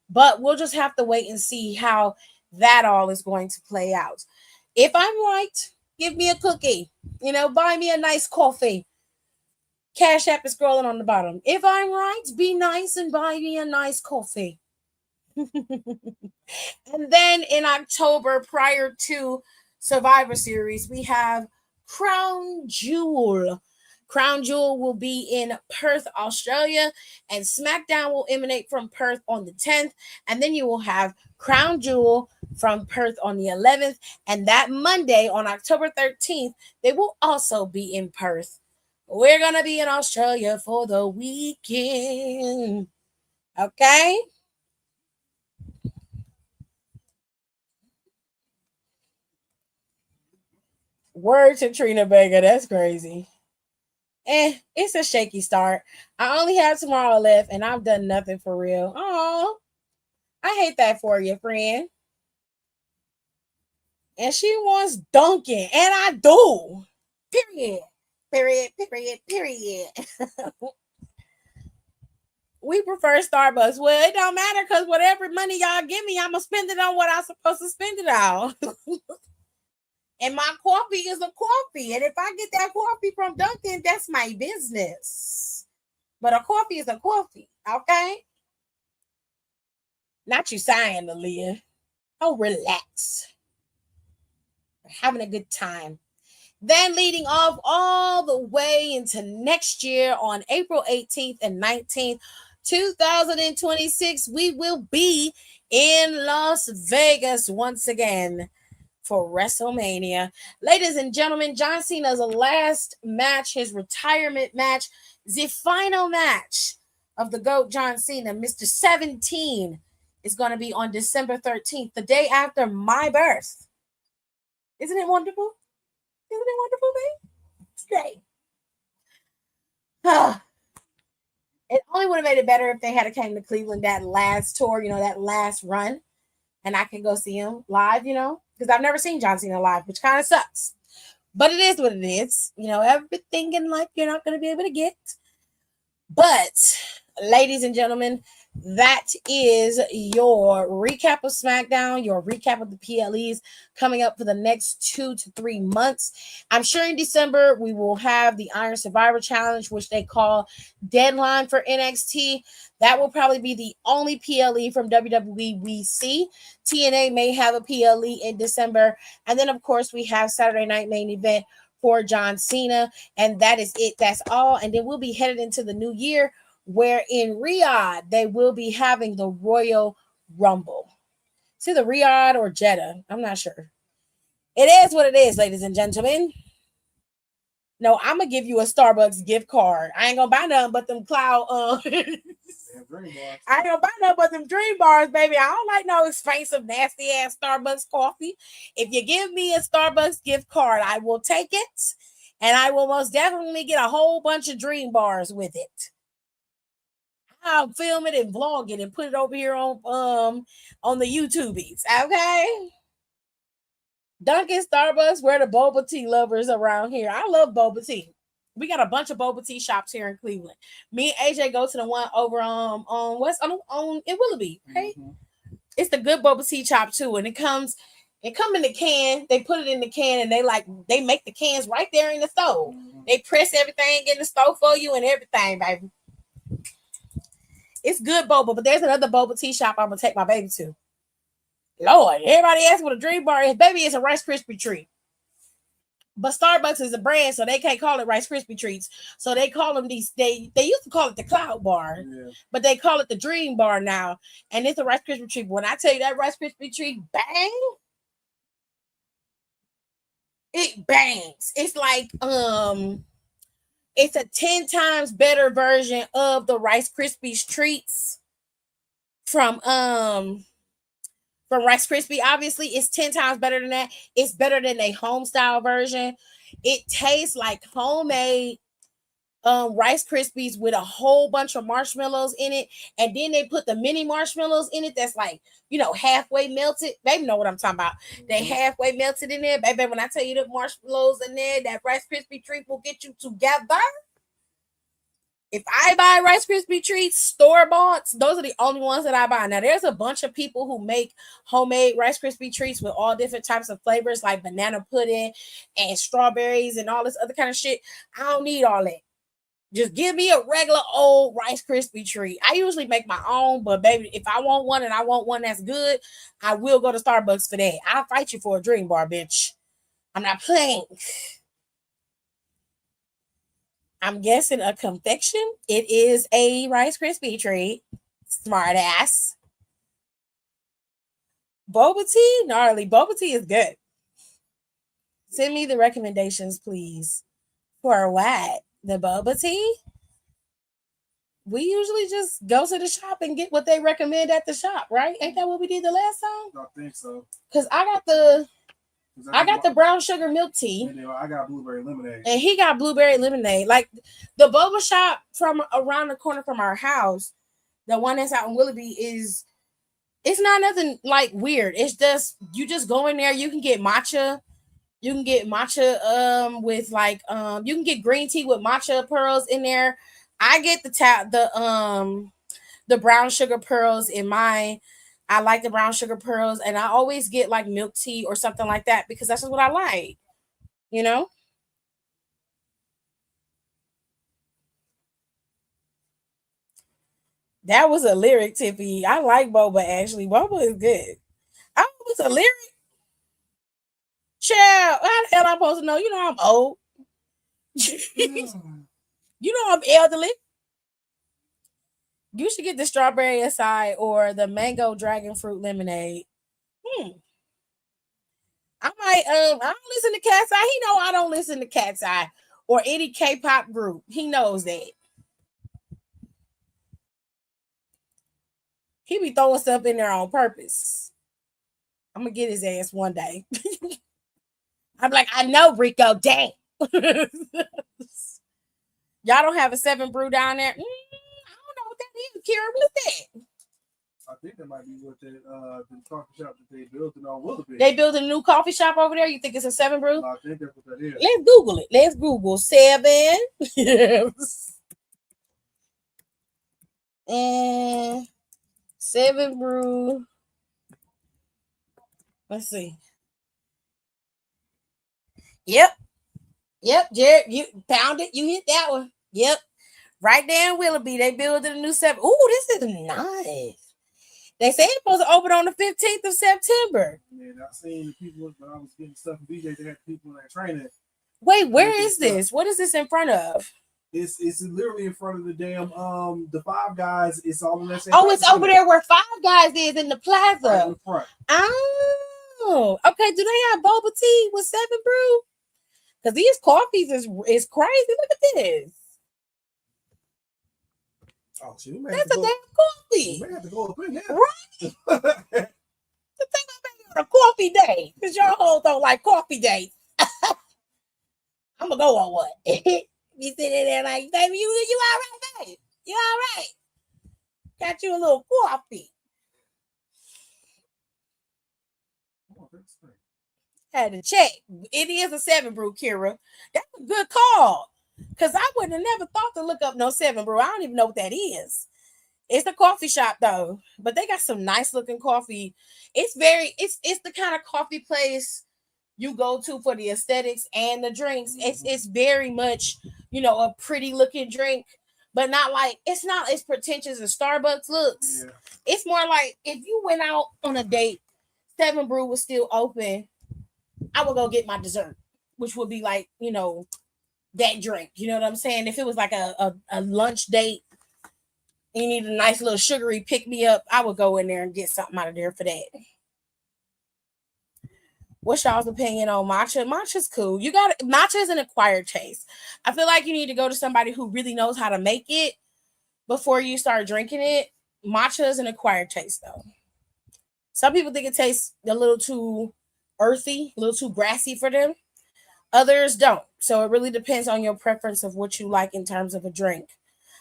but we'll just have to wait and see how that all is going to play out. If I'm right, give me a cookie, buy me a nice coffee. Cash App is scrolling on the bottom. If I'm right, be nice and buy me a nice coffee. And then in October, prior to Survivor Series, we have Crown Jewel. Crown Jewel will be in Perth, Australia, and Smackdown will emanate from Perth on the 10th. And then you will have Crown Jewel from Perth on the 11th. And that Monday, on October 13th, they will also be in Perth. We're going to be in Australia for the weekend. Okay? Word to Trina Vega. That's crazy. It's a shaky start. I only have tomorrow left, and I've done nothing for real. Oh, I hate that for you, friend. And she wants Dunkin', and I do. Period. Period. Period. Period. We prefer Starbucks. Well, it don't matter because whatever money y'all give me, I'm gonna spend it on what I'm supposed to spend it on. And my coffee is a coffee. And if I get that coffee from Dunkin', that's my business. But a coffee is a coffee, okay? Not you sighing, Aaliyah. Oh, relax. We're having a good time. Then leading off all the way into next year on April 18th and 19th, 2026, we will be in Las Vegas once again for WrestleMania. Ladies and gentlemen, John Cena's last match, his retirement match, the final match of the GOAT John Cena, Mr. 17, is going to be on December 13th, the day after my birth. Isn't it wonderful? Isn't it wonderful, babe? Today. It only would have made it better if they had came to Cleveland that last tour, that last run, and I can go see him live, because I've never seen John Cena live, which kind of sucks. But it is what it is. Everything in life you're not going to be able to get. But, ladies and gentlemen, that is your recap of SmackDown, your recap of the PLEs coming up for the next 2 to 3 months. I'm sure in December we will have the Iron Survivor Challenge, which they call Deadline for NXT. That will probably be the only PLE from WWE we see. TNA may have a PLE in December. And then, of course, we have Saturday Night Main Event for John Cena. And that is it. That's all. And then we'll be headed into the new year, where in Riyadh, they will be having the Royal Rumble. It's either Riyadh or Jeddah. I'm not sure. It is what it is, ladies and gentlemen. No, I'm going to give you a Starbucks gift card. I ain't going to buy nothing but them cloud. I ain't going to buy nothing but them dream bars, baby. I don't like no expensive, nasty-ass Starbucks coffee. If you give me a Starbucks gift card, I will take it. And I will most definitely get a whole bunch of dream bars with it. I'll film it and vlog it and put it over here on the YouTubies. Okay. Dunkin', Starbucks, we're the boba tea lovers around here. I love boba tea. We got a bunch of boba tea shops here in Cleveland. Me and AJ go to the one over on West on in Willoughby, right? Mm-hmm. It's the good boba tea shop too, and it come in the can. They put it in the can, and they make the cans right there in the stove. Mm-hmm. They press everything in the stove for you and everything, baby. It's good boba, but there's another boba tea shop I'm gonna take my baby to. Lord, everybody asks what a dream bar is. Baby, it's a Rice Krispie treat. But Starbucks is a brand, so they can't call it Rice Krispie treats. So they call them these. They used to call it the Cloud Bar, but they call it the Dream Bar now. And it's a Rice Krispie treat. When I tell you that Rice Krispie treat, bang, it bangs. It's like it's a 10 times better version of the Rice Krispies treats from Rice Krispie. Obviously, it's 10 times better than that. It's better than a home style version. It tastes like homemade Rice Krispies with a whole bunch of marshmallows in it, and then they put the mini marshmallows in it that's like, halfway melted. Baby know what I'm talking about. They halfway melted in there. Baby, when I tell you the marshmallows in there, that Rice Krispie treat will get you together. If I buy Rice Krispie treats, store-bought, those are the only ones that I buy. Now, there's a bunch of people who make homemade Rice Krispie treats with all different types of flavors, like banana pudding and strawberries and all this other kind of shit. I don't need all that. Just give me a regular old Rice Krispie treat. I usually make my own, but baby, if I want one and I want one that's good, I will go to Starbucks for that. I'll fight you for a dream bar, bitch. I'm not playing. I'm guessing a confection. It is a Rice Krispie treat. Smart ass. Boba tea? Gnarly. Boba tea is good. Send me the recommendations, please. For what? The boba tea? We usually just go to the shop and get what they recommend at the shop, right? Ain't that what we did the last time? I think so. Because I got the brown sugar milk tea. And then I got blueberry lemonade. And he got blueberry lemonade. Like the boba shop from around the corner from our house, the one that's out in Willoughby, it's not nothing like weird. It's just you just go in there, you can get matcha. You can get matcha with like you can get green tea with matcha pearls in there. I get the brown sugar pearls in mine. I like the brown sugar pearls, and I always get like milk tea or something like that because that's just what I like. You know? That was a lyric, Tippy. I like boba actually. Boba is good. I was a lyric. Child, how the hell I'm supposed to know? You know I'm old. You know I'm elderly. You should get the strawberry acai or the mango dragon fruit lemonade. I might I don't listen to Cat's Eye. He know I don't listen to Cat's Eye or any K-pop group. He knows that. He be throwing stuff in there on purpose. I'm gonna get his ass one day. I'm like, I know, Rico. Dang. Y'all don't have a 7 brew down there? I don't know what that is, Kira. What's that? I think that might be what the coffee shop that they built in Willoughby. They built a new coffee shop over there. You think it's a 7 brew? No, I think that's what that is. Let's Google it. Let's Google 7. And 7 brew. Let's see. Yep. Jared, you found it. You hit that one. Yep. Right there in Willoughby, they built a new 7. Ooh, this is nice. They say it's supposed to open on the 15th of September. Yeah, I seen the people when I was getting stuff from BJ. They had people in there training. Wait, where is this? What is this in front of? It's literally in front of the damn the Five Guys. It's all in that same. Oh, it's over there where Five Guys is in the plaza. Right in the front. Oh, okay. Do they have boba tea with 7 brew? Because these coffees is crazy. Look at this. Oh, shit, that's a damn coffee. You may have to go up in there. Right? The thing about a coffee day, because y'all hoes don't like coffee days. I'm gonna go on one. You sitting there like, baby, you all right, baby? You all right? Got you a little coffee. Had to check. It is a 7 brew, Kira. That's a good call. Because I would have never thought to look up no 7 brew. I don't even know what that is. It's a coffee shop though, but they got some nice looking coffee. It's the kind of coffee place you go to for the aesthetics and the drinks. It's very much, a pretty looking drink, but not like it's not as pretentious as Starbucks looks. Yeah. It's more like if you went out on a date, 7 brew was still open, I would go get my dessert, which would be like, that drink. You know what I'm saying? If it was like a lunch date, you need a nice little sugary pick me up, I would go in there and get something out of there for that. What's y'all's opinion on matcha? Matcha's cool. Matcha is an acquired taste. I feel like you need to go to somebody who really knows how to make it before you start drinking it. Matcha is an acquired taste though. Some people think it tastes a little too earthy, a little too grassy for them. Others don't. So it really depends on your preference of what you like in terms of a drink.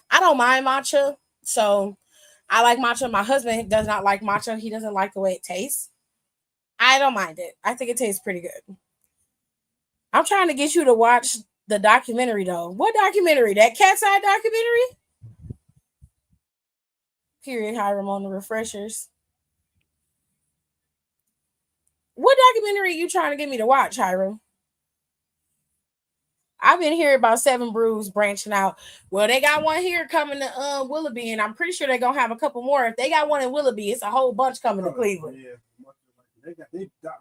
I don't mind matcha. So I like matcha. My husband does not like matcha. He doesn't like the way it tastes. I don't mind it. I think it tastes pretty good. I'm trying to get you to watch the documentary though. What documentary? That Cat's Eye documentary? Period, Hiram, on the refreshers. What documentary are you trying to get me to watch, Hiram? I've been hearing about Seven Brews branching out. Well, they got one here coming to Willoughby, and I'm pretty sure they're gonna have a couple more. If they got one in Willoughby, it's a whole bunch coming to Cleveland. Yeah.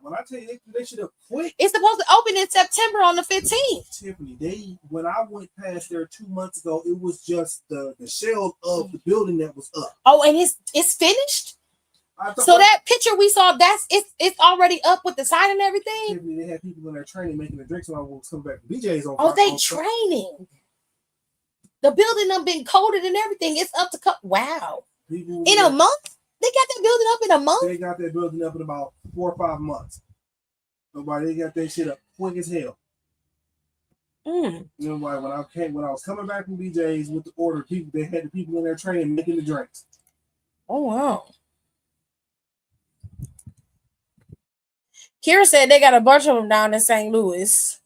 When I tell you they should have quit. It's supposed to open in September on the 15th. Tiffany, when I went past there 2 months ago, it was just the shell of the building that was up. Oh, and it's finished. So that picture we saw, it's already up with the sign and everything. Tiffany, they had people in there training, making the drinks when I was coming back from BJ's on. Oh, they training. The building done been coated and everything. It's up to cut. Wow. People in a month? They got that building up in a month? They got that building up in about 4 or 5 months. Nobody, they got that shit up quick as hell. You know why? When I was coming back from BJ's with the order, they had the people in there training, making the drinks. Oh wow. Kira said they got a bunch of them down in St. Louis.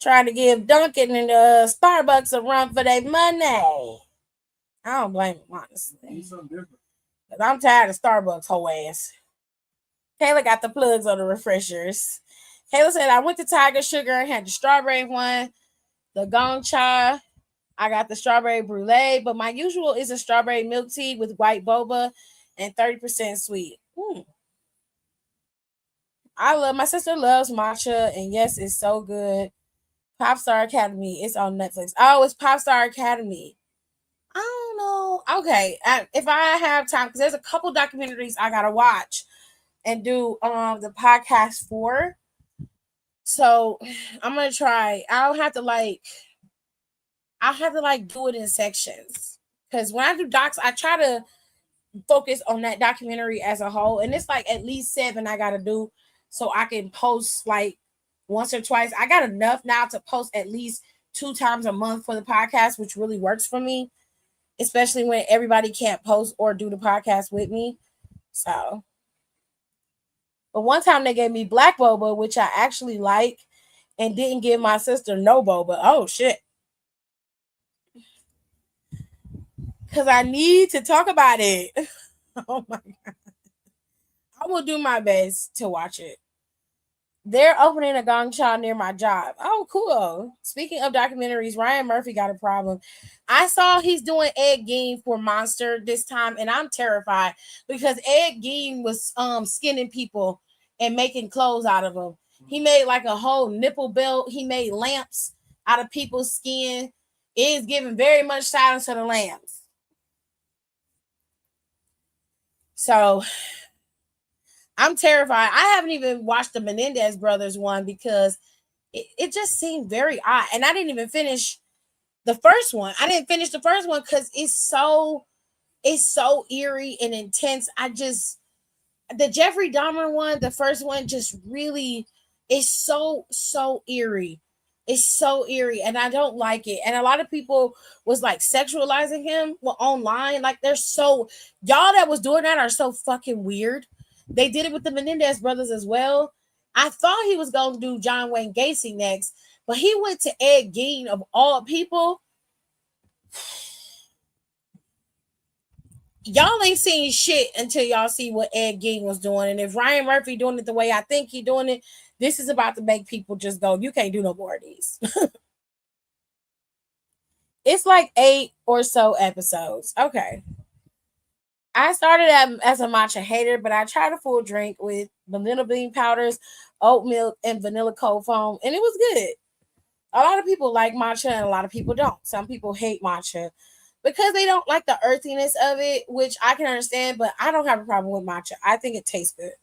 Trying to give Dunkin' and Starbucks a run for their money. I don't blame them, honestly. Need something different. I'm tired of Starbucks whole ass. Kayla got the plugs on the refreshers. Kayla said, I went to Tiger Sugar and had the strawberry one, the gong cha. I got the strawberry brulee, but my usual is a strawberry milk tea with white boba and 30% sweet. My sister loves matcha, and yes, it's so good. Popstar Academy, it's on Netflix. Oh, it's Popstar Academy. I don't know. Okay, if I have time, because there's a couple documentaries I gotta watch and do the podcast for. So I'm gonna try. I'll have to do it in sections, because when I do docs, I try to focus on that documentary as a whole, and it's like at least 7 I gotta do so I can post like once or twice. I got enough now to post at least 2 times a month for the podcast, which really works for me, especially when everybody can't post or do the podcast with me. So, but one time they gave me black boba, which I actually like, and didn't give my sister no boba. Oh shit. Because I need to talk about it. Oh my God. I will do my best to watch it. They're opening a gong cha near my job. Oh, cool. Speaking of documentaries, Ryan Murphy got a problem. I saw he's doing Ed Gein for Monster this time, and I'm terrified because Ed Gein was skinning people and making clothes out of them. He made like a whole nipple belt. He made lamps out of people's skin. It is giving very much Silence of the Lambs. So I'm terrified. I haven't even watched the Menendez brothers one because it just seemed very odd. And I didn't even finish the first one. I didn't finish the first one because it's so eerie and intense. The Jeffrey Dahmer one, the first one, just really is so eerie. It's so eerie, and I don't like it. And a lot of people was like sexualizing him online. Like y'all that was doing that are so fucking weird. They did it with the Menendez brothers as well. I thought he was going to do John Wayne Gacy next, but he went to Ed Gein of all people. Y'all ain't seen shit until y'all see what Ed Gein was doing. And if Ryan Murphy doing it the way I think he doing it, this is about to make people just go, you can't do no more of these. It's like 8 or so episodes. Okay. I started as a matcha hater, but I tried a full drink with vanilla bean powders, oat milk, and vanilla cold foam, and it was good. A lot of people like matcha, and a lot of people don't. Some people hate matcha because they don't like the earthiness of it, which I can understand, but I don't have a problem with matcha. I think it tastes good.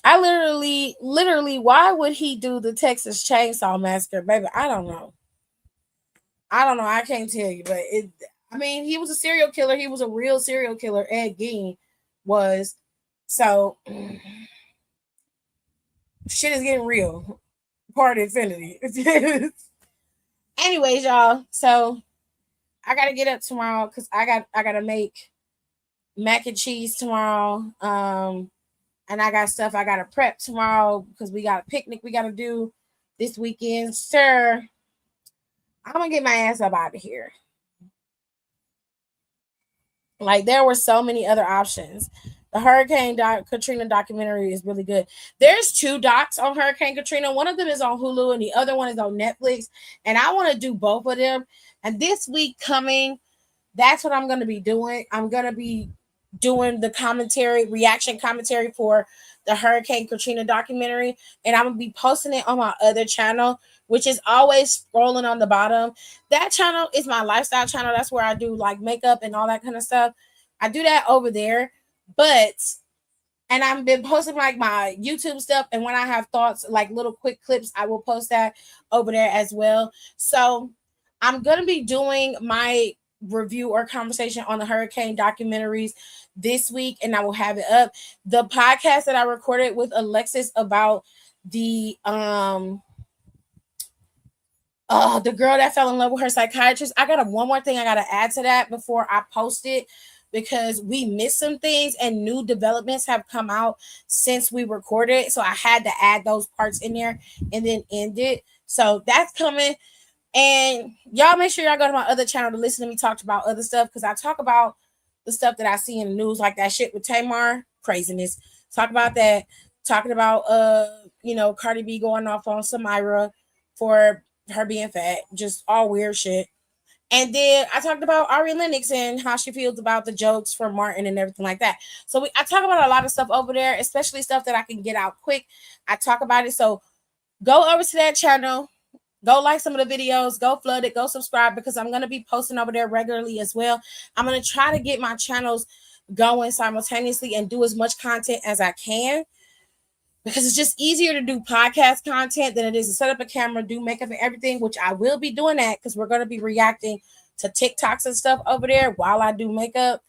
I literally, why would he do the Texas Chainsaw Massacre, baby? I don't know. I can't tell you, but he was a serial killer. He was a real serial killer. Ed Gein was. So shit is getting real. Part infinity. Anyways, y'all. So I gotta get up tomorrow because I gotta make mac and cheese tomorrow. And I got stuff I gotta prep tomorrow because we got a picnic we gotta do this weekend. Sir, I'm gonna get my ass up out of here. Like, there were so many other options. The Katrina documentary is really good. There's 2 docs on Hurricane Katrina. One of them is on Hulu and the other one is on Netflix. And I want to do both of them. And this week coming, that's what I'm going to be doing. I'm going to be doing the reaction commentary for the Hurricane Katrina documentary. And I'm going to be posting it on my other channel, which is always scrolling on the bottom. That channel is my lifestyle channel. That's where I do like makeup and all that kind of stuff. I do that over there. And I've been posting like my YouTube stuff. And when I have thoughts, like little quick clips, I will post that over there as well. So I'm going to be doing my review or conversation on the hurricane documentaries this week, and I will have it up. The podcast that I recorded with Alexis about the girl that fell in love with her psychiatrist, I got one more thing I got to add to that before I post it, because we missed some things and new developments have come out since we recorded. So I had to add those parts in there and then end it. So that's coming. And y'all make sure y'all go to my other channel to listen to me talk about other stuff, because I talk about the stuff that I see in the news, like that shit with Tamar, craziness. Talk about that. Talking about Cardi B going off on Samira for her being fat, just all weird shit. And then I talked about Ari Lennox and how she feels about the jokes from Martin and everything like that. So I talk about a lot of stuff over there, especially stuff that I can get out quick. I talk about it. So go over to that channel. Go like some of the videos. Go flood it. Go subscribe, because I'm going to be posting over there regularly as well. I'm going to try to get my channels going simultaneously and do as much content as I can, because it's just easier to do podcast content than it is to set up a camera, do makeup and everything, which I will be doing that, because we're going to be reacting to TikToks and stuff over there while I do makeup,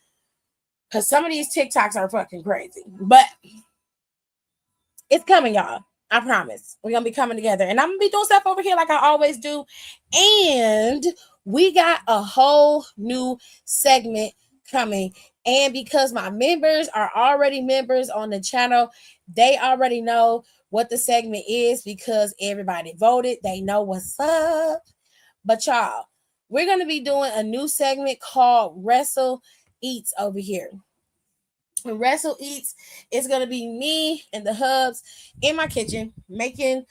because some of these TikToks are fucking crazy. But it's coming, y'all. I promise. We're going to be coming together. And I'm going to be doing stuff over here like I always do. And we got a whole new segment coming. And because my members are already members on the channel, they already know what the segment is, because everybody voted. They know what's up. But y'all, we're going to be doing a new segment called Wrestle Eats over here. Wrestle Eats is going to be me and the hubs in my kitchen making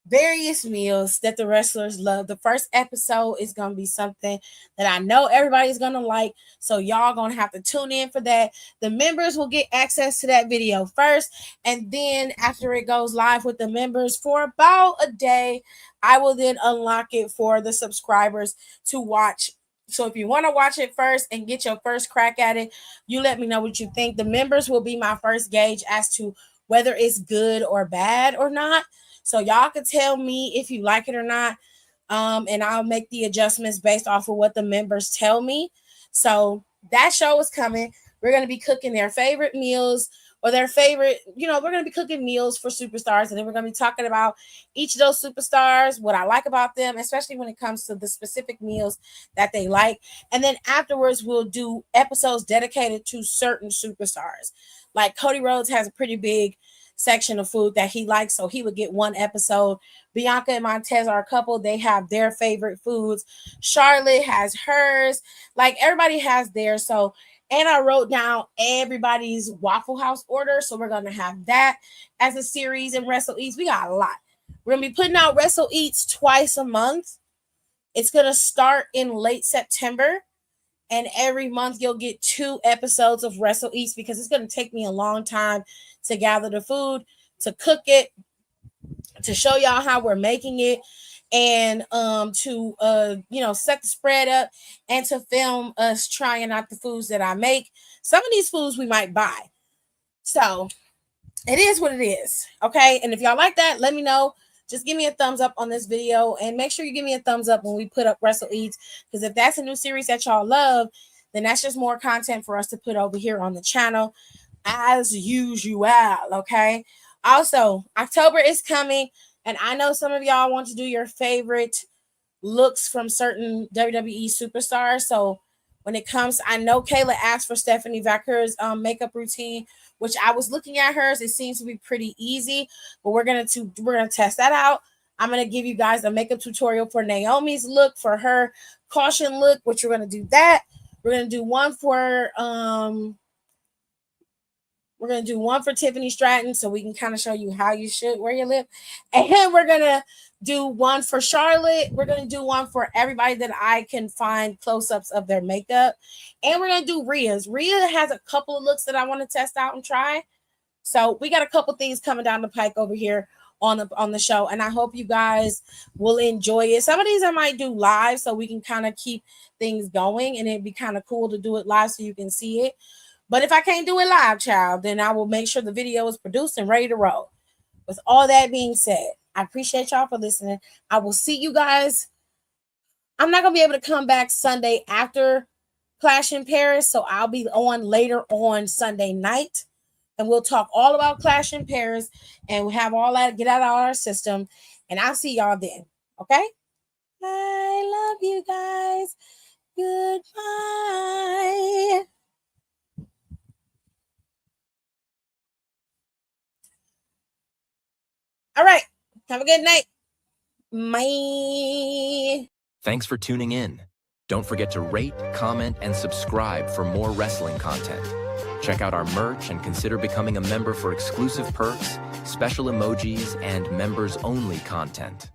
various meals that the wrestlers love. The first episode is going to be something that I know everybody's going to like, so y'all going to have to tune in for that. The members will get access to that video first, and then after it goes live with the members for about a day, I will then unlock it for the subscribers to watch. So if you want to watch it first and get your first crack at it, you let me know what you think. The members will be my first gauge as to whether it's good or bad or not. So y'all can tell me if you like it or not. And I'll make the adjustments based off of what the members tell me. So that show is coming. We're going to be cooking their favorite meals, or their favorite, we're going to be cooking meals for superstars. And then we're going to be talking about each of those superstars, what I like about them, especially when it comes to the specific meals that they like. And then afterwards, we'll do episodes dedicated to certain superstars. Like Cody Rhodes has a pretty big section of food that he likes, so he would get one episode. Bianca and Montez are a couple. They have their favorite foods. Charlotte has hers. Like, everybody has theirs. So, and I wrote down everybody's Waffle House order, so we're going to have that as a series in Wrestle Eats. We got a lot. We're going to be putting out Wrestle Eats twice a month. It's going to start in late September. And every month you'll get 2 episodes of Wrestle Eats, because it's going to take me a long time to gather the food, to cook it, to show y'all how we're making it, and to set the spread up, and to film us trying out the foods that I make. Some of these foods we might buy. So it is what it is. Okay. And if y'all like that, let me know. Just give me a thumbs up on this video, and make sure you give me a thumbs up when we put up Wrestle Eats, because if that's a new series that y'all love, then that's just more content for us to put over here on the channel as usual. Okay. Also, October is coming, and I know some of y'all want to do your favorite looks from certain WWE superstars. So when it comes, I know Kayla asked for Stephanie Vacur's makeup routine, which I was looking at hers. It seems to be pretty easy, but we're gonna test that out. I'm gonna give you guys a makeup tutorial for Naomi's look, for her caution look, which we're gonna do that. We're gonna do one for We're going to do one for Tiffany Stratton so we can kind of show you how you should wear your lip. And we're going to do one for Charlotte. We're going to do one for everybody that I can find close-ups of their makeup. And we're going to do Rhea's. Rhea has a couple of looks that I want to test out and try. So we got a couple things coming down the pike over here on the show. And I hope you guys will enjoy it. Some of these I might do live so we can kind of keep things going. And it'd be kind of cool to do it live so you can see it. But if I can't do it live, child, then I will make sure the video is produced and ready to roll. With all that being said, I appreciate y'all for listening. I will see you guys. I'm not going to be able to come back Sunday after Clash in Paris, so I'll be on later on Sunday night. And we'll talk all about Clash in Paris and we'll have all that, get out of our system. And I'll see y'all then. Okay? I love you guys. Goodbye. All right. Have a good night. Bye. Thanks for tuning in. Don't forget to rate, comment, and subscribe for more wrestling content. Check out our merch and consider becoming a member for exclusive perks, special emojis, and members-only content.